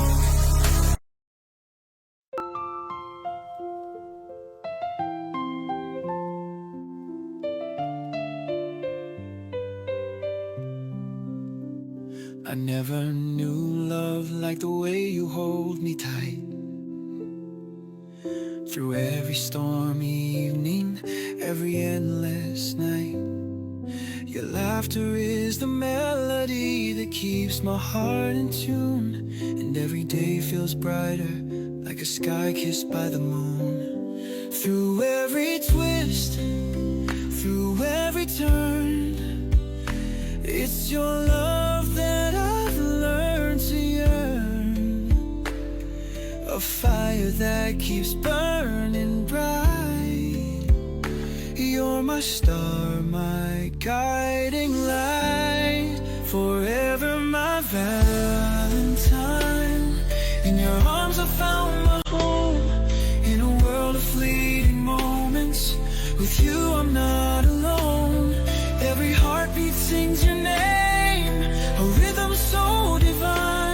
I never knew love like the way you hold me tight. Through every stormy evening, every endless night, your laughter is the melody that keeps my heart in tune. And every day feels brighter, like a sky kissed by the moon. Through every twist, through every turn, it's your love that I've learned to yearn. A fire that keeps burning bright. You're my star, my guiding light. Forever my Valentine. In your arms I found my home. In a world of fleeting moments, with you I'm not alone. Every heartbeat sings your name, a rhythm so divine.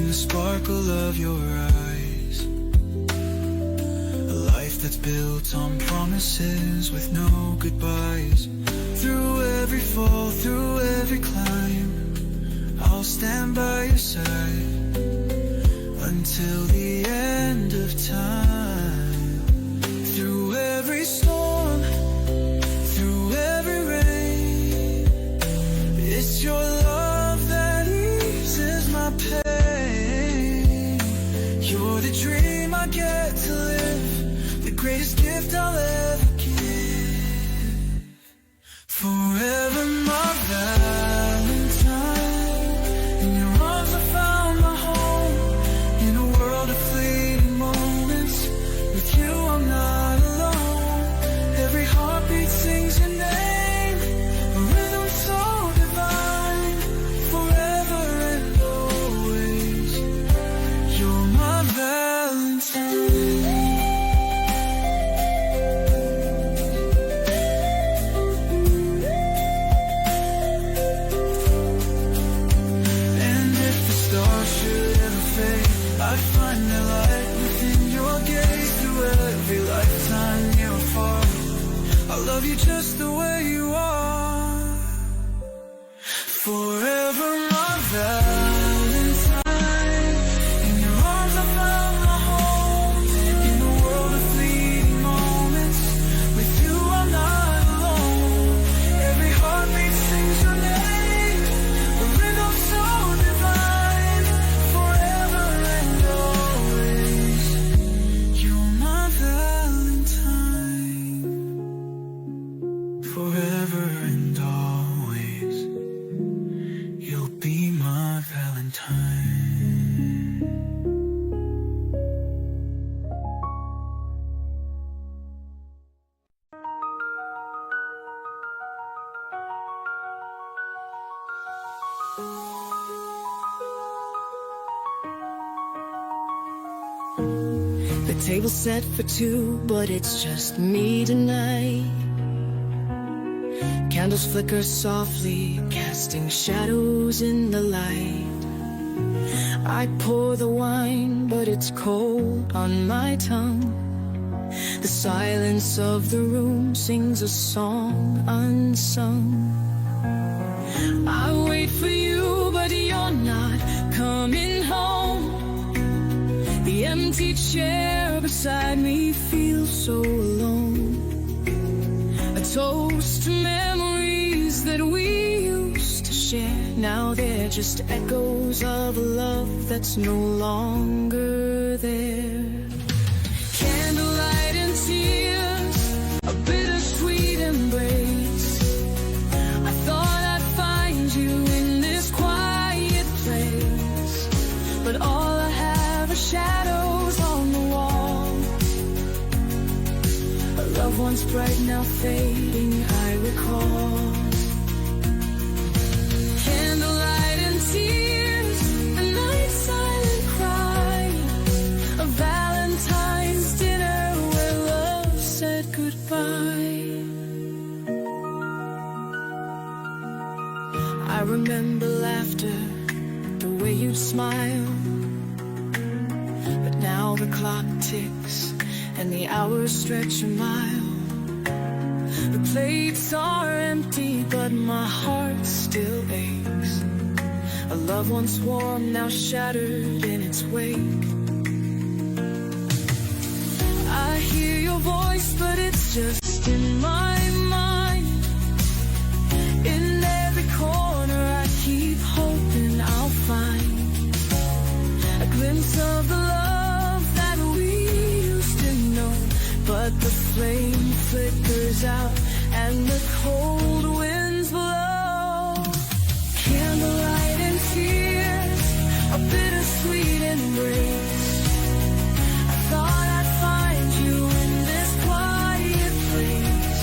in the sparkle of your eyes. A life that's built on promises with no goodbyes. Through every fall, through every climb, I'll stand by your side until the end of time. Through every storm, through every rain, it's your love that eases my pain. You're the dream I get to live, the greatest gift I'll ever give. Forever my Valentine, in your arms I found my home. In a world of fleeting moments, with you I'm not alone. Every heartbeat sings your name, a rhythm so divine. Forever and always, you're my Valentine. And if the stars should ever fade, I'd find the light within your gaze. Through every lifetime, near or far, I love you just the way you are. Forever my Valentine, in your arms I found my home. In a world of fleeting moments, with you I'm not alone. Every heartbeat sings your name, a rhythm so divine. Forever and always, you're my Valentine. Forever and always, you'll be my Valentine. The table's set for two, but it's just me tonight. Candles flicker softly, casting shadows in the light. I pour the wine, but it's cold on my tongue. The silence of the room sings a song unsung. I wait for you, but you're not coming home. The empty chair beside me feels so alone. A toast to memories that we used to share. Now they're just echoes of a love that's no longer there. Candlelight and tears, a bittersweet embrace. I thought I'd find you in this quiet place, but all I have are shadows on the wall. A love once bright, now fading, I recall. Candlelight and tears, a night's silent cry, a Valentine's dinner where love said goodbye. I remember laughter, the way you'd smile. But now the clock ticks and the hours stretch a mile. The plates are empty, but my heart still aches. A love once warm, now shattered in its wake. I hear your voice, but it's just in my mind. In every corner I keep hoping I'll find a glimpse of the love that we used to know. But the flame flickers out and the cold winds blow. Candlelight and tears, a bittersweet embrace. I thought I'd find you in this quiet place,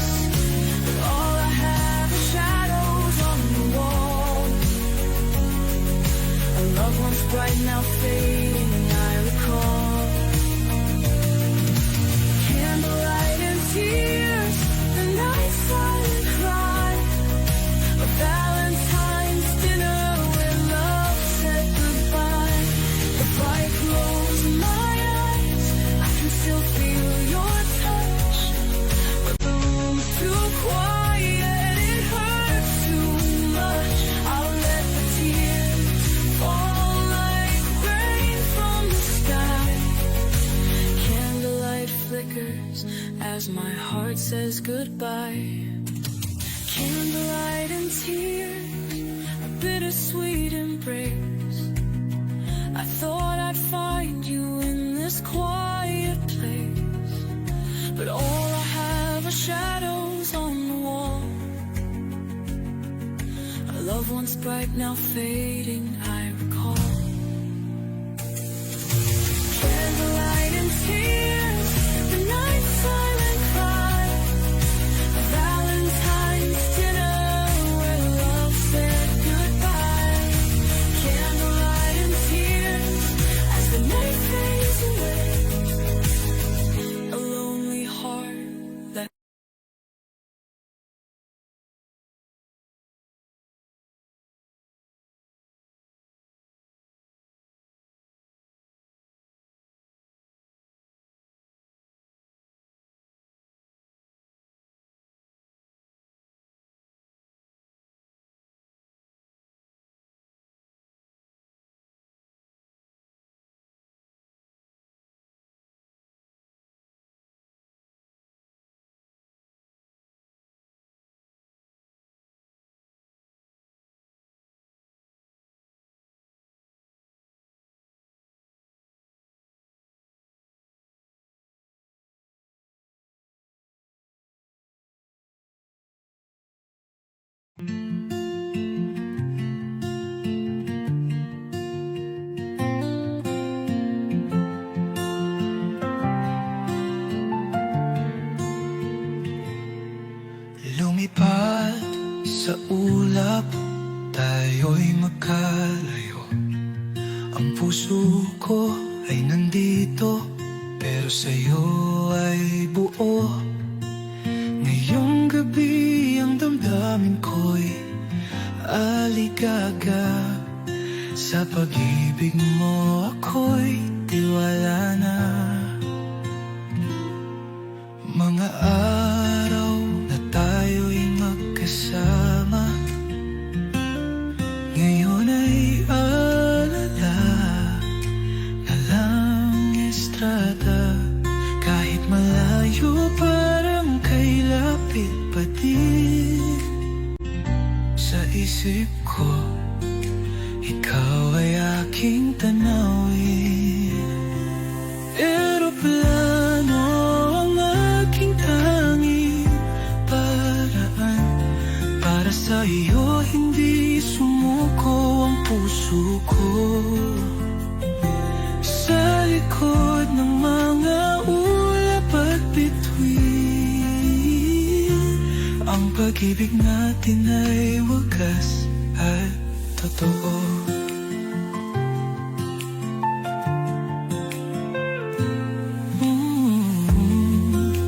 but all I have are shadows on the wall. A love once bright, now fading, I recall. Candlelight and tears, the night's silent cry, a Valentine's dinner where love said goodbye. as my heart says goodbye. Candlelight and tears, a bittersweet embrace. I thought I'd find you in this quiet place, but all I have are shadows on the wall. A love once bright, now fading, I recall. Candlelight and tears, the night silent cry, a Valentine's dinner where love said goodbye. Candlelight and tears, as the night fades away, a lonely heart that lumipad sa ulap, tayo'y magkalayo. Ang puso ko ay nandito, pero sa'yo ay buo. Ngayong gabi ang damdamin ko'y aligaga. Sa pag-ibig mo ako'y tiwala na. Mga araw na tayo'y magkasama, ngayon ay alala na lang estrada. Kahit malayo parang kay lapit pa din. Sa isip ko, ikaw ay aking tanawin. Eroplano ang aking tanging paraan. Para sa iyo hindi sumuko ang puso ko. Sa likod ng mga ulap at bituin, ang pag-ibig natin ay wagas at totoo.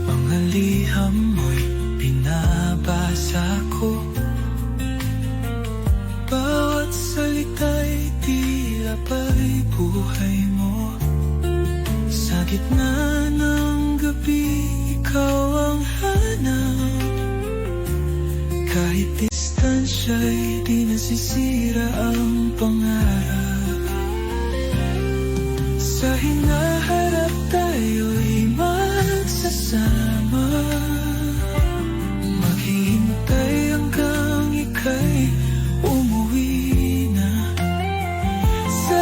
Mga liham mo'y binabasa ko, bawat salita'y tila pa'y buhay mo. Sa gitna ng gabi, ikaw ang hanap. Kahit distansya'y di nasisira ang pangarap. Sa hinaharap tayo'y magsasama, maghihintay hanggang ika'y umuwi na. Sa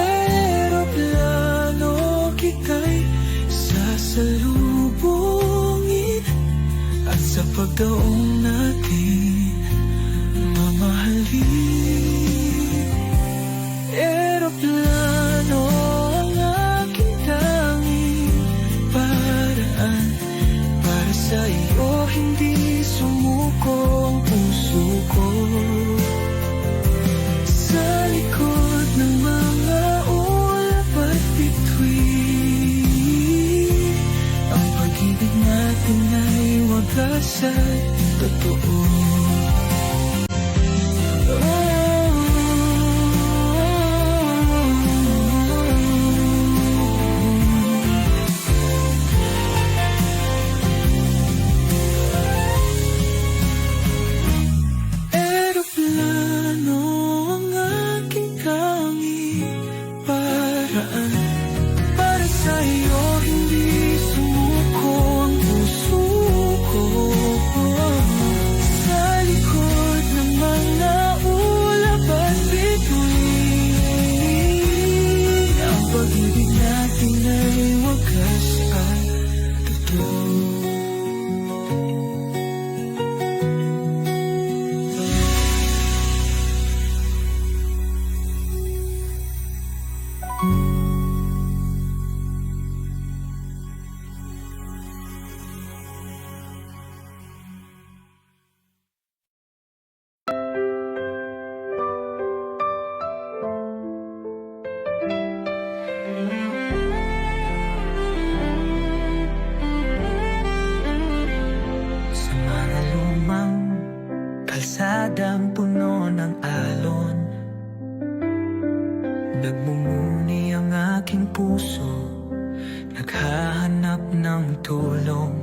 eroplano kita'y sasalubungin, at sa pagdaong natin mamahalin. Eroplano ang aking tanging paraan. Para sa iyo hindi sumuko ang puso ko. Sa likod ng mga ulap at bituin, ang pag-ibig natin ay wagas at totoo. Eroplano ang aking tanging paraan. Para sa iyo hindi sumuko ang puso layuni ang aking puso, naghahanap ng tulong.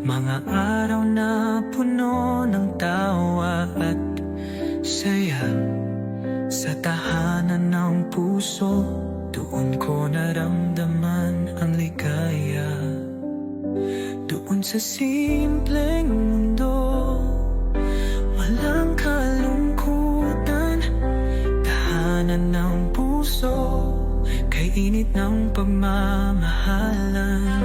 Mga araw na puno ng tawa at saya, sa tahanan ng puso, doon ko naramdaman ang ligaya. Doon sa simpleng mundo, walang kalungkutan, tahanan ng puso, kay init ng pagmamahalan.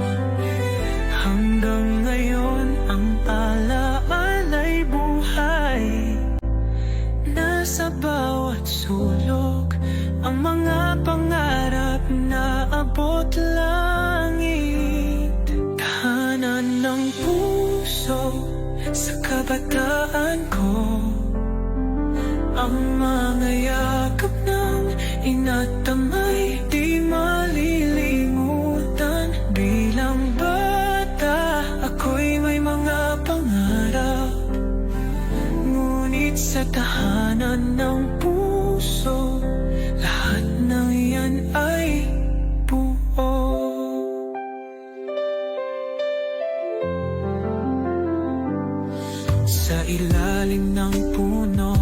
Hanggang ngayon ang alaala'y buhay, nasa bawat sulok ang mga pangarap na abot langit. Tahanan ng puso sa kabataan ko, ang mga yakap ng ina't tamay di malilimutan. Bilang bata, ako'y may mga pangarap, ngunit sa tahanan ng puso, lahat ng yan ay buo. Sa ilalim ng puno,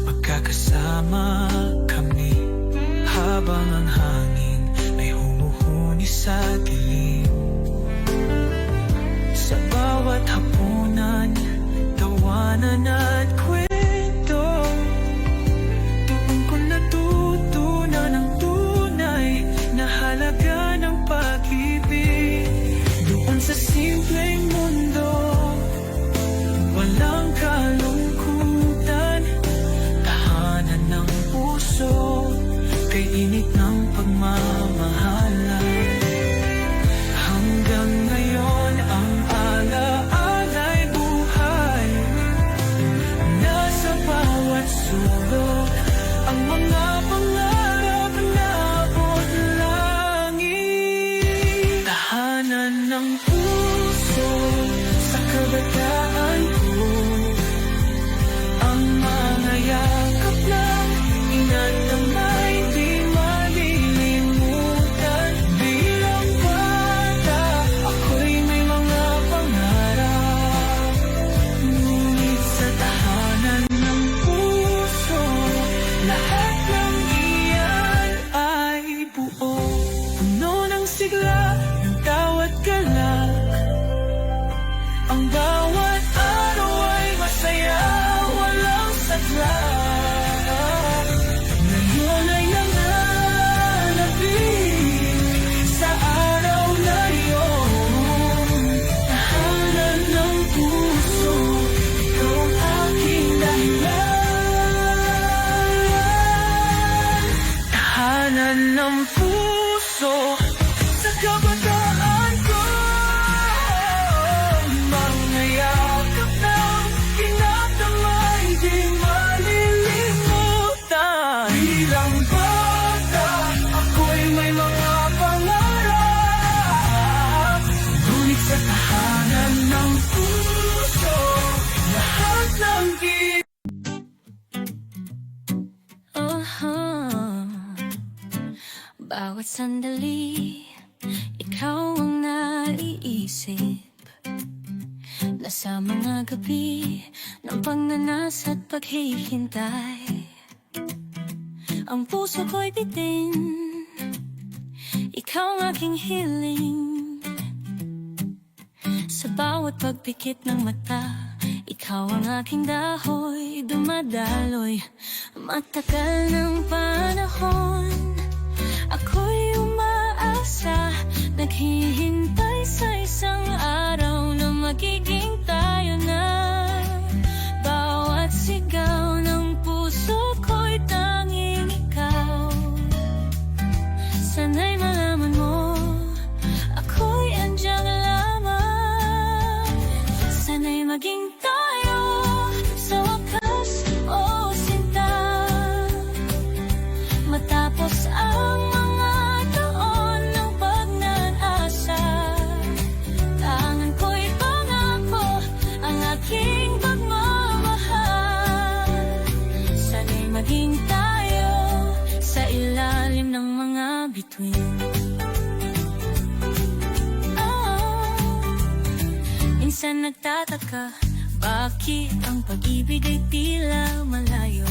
magkakasama kami, habang ang hangin ay humuhuni sa dilim. Sa bawat hapunan, tawanan at kwento, doon ko natutunan ang tunay na halaga ng pag-ibig. Doon sa simpleng mundo, walang kalungkutan, tahanan ng puso, kay init ng pagmamahalan. Hanggang ngayon ang alaala'y buhay, nasa bawat sulok ang mga pangarap na abot langit. Tahanan ng puso sa kabataan ko, ang mga yakap ng ina't tamay di malilimutan. Bilang bata, ako'y may mga pangarap, ngunit sa tahanan ng puso, lahat ng iyan ay buo. Puno ng sigla ng bawat galak, ang bawat araw ay masaya, walang sadla. Ngayon ay nananabik sa araw na yun. Tahanan ng puso, ikaw ang aking dahilan. Tahanan ng puso sa kabataan ko, mga yakap ng tinatamay di malilimutan. Bilang bata, ako'y may mga pangarap, ngunit sa tahanan ng puso, lahat ng Bawat sandali, ikaw ang naiisip. Nasa mga gabi ng pagnanas at paghihintay, ang puso ko'y bitin, ikaw ang aking healing. Sa bawat pagpikit ng mata, ikaw ang aking dahoy, dumadaloy. Matagal ng panahon, ako'y umaasa, naghihintay sa isang araw na magiging tayo na. Bawat sigaw ng puso ko'y tanging ikaw. Sana'y malaman mo, ako'y andiyan lamang. Sana'y maging tayo sa wakas, oh sinta. Matapos ang mga taon ng pagnanasa, tangan ko'y pangako ang aking pagmamahal. Sana'y maging tayo sa ilalim ng mga between. Minsan nagtataka, bakit ang pag-ibig ay tila malayo?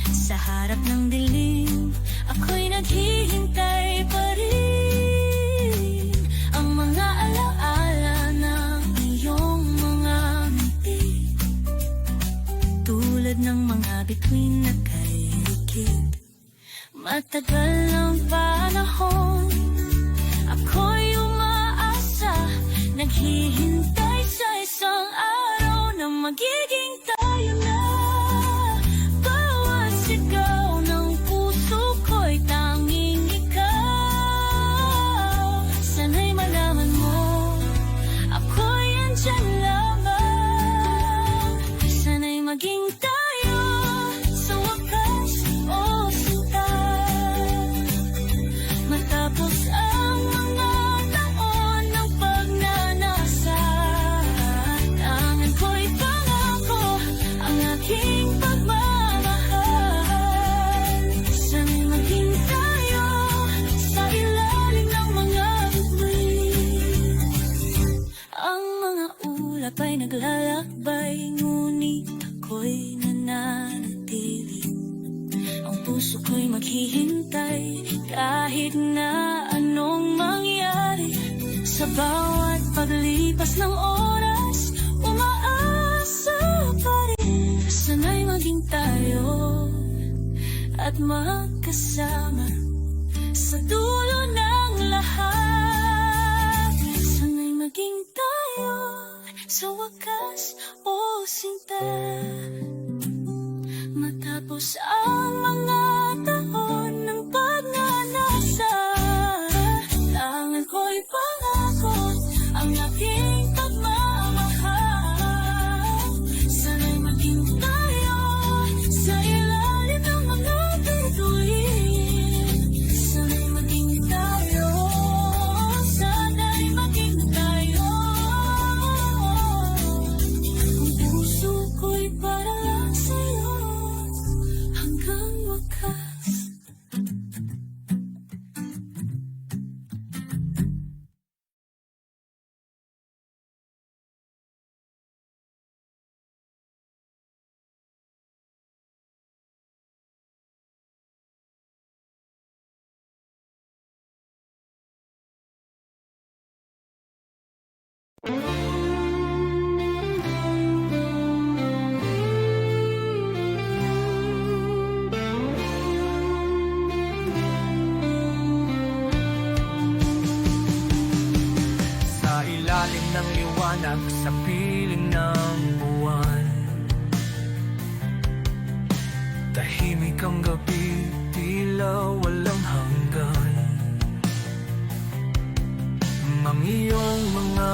Sa harap ng dilim, ako'y naghihintay pa rin. Ang mga alaala ng iyong mga ngiti, tulad ng mga bituin na kay Rikid. Matagal ng panahon, ako'y umaasa, naghihintay sa isang araw na magiging tayo na. Bawat sigaw ng puso ko'y tanging ikaw. Sana'y malaman mo, ako'y andyan lamang. Sana'y maging tayo sa wakas, o sinta. Matapos ang mga taon ng pagnanasa, tangan ko'y pangako ang aking pagmamahal. Sana'y maging tayo sa ilalim ng mga bituin. Ang mga ulap ay naglalakbay, ngunit ako'y nananatili. Ang puso ko'y maghihintay kahit na anong mangyari. Sa bawat paglipas ng oras, umaasa pa rin. Sana'y maging tayo at magkasama sa dulo ng lahat. Sana'y maging tayo sa wakas, o sinta. Matapos ang mga taon ng pagnanasa, tangan ko'y pangako ang aking pagmamahal. Sana'y maging tayo sa ilalim ng mga bituin. Sana'y maging tayo, sana'y maging tayo. Ang puso ko'y para lang sa'yo hanggang wakas. Sa ilalim ng liwanag, sa piling ng buwan, tahimik ang gabi, tila walang hanggan. Ang iyong mga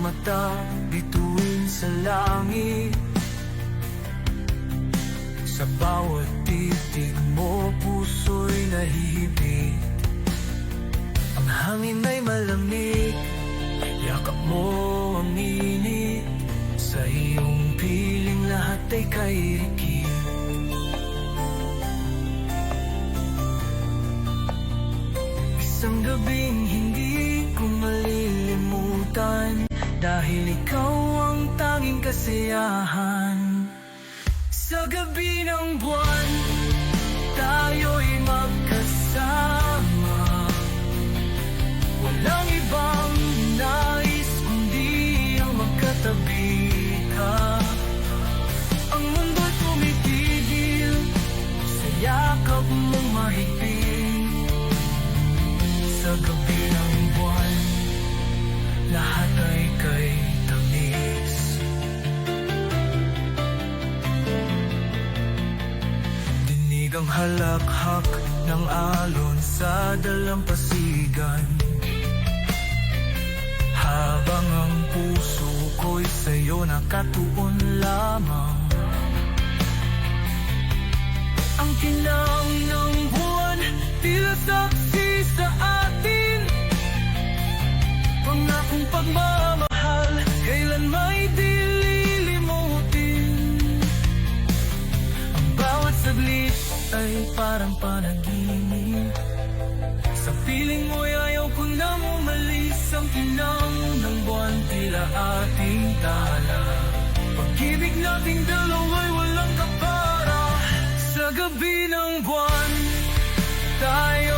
mata, bituin sa langit. Sa bawat titig mo, puso'y nahihibit. Ang hangin ay malamig, yakap mo ang init. Sa iyong piling lahat ay kairikit. Isang gabing hindi ko malilimutan, dahil ikaw ang tanging kasiyahan. Sa gabi ng buwan, tayo'y magkasama. Walang ibang nais kundi ang magkatabi ka. Ang mundo'y tumitigil sa yakap mong mahigpit. Sa gabi ng buwan, lahat ay kay tamis. Dinig ang halakhak ng alon sa dalampasigan, habang ang puso ko'y sa'yo nakatuon lamang. Ang tinaw ng buwan, tila saksi sa atin. Pangakong pagmamahal, kailan may di lilimutin. Ang bawat saglit ay parang panaginip, ating tala. Pag-ibig nating dalawa'y walang kapara. Sa gabi ng buwan, tayo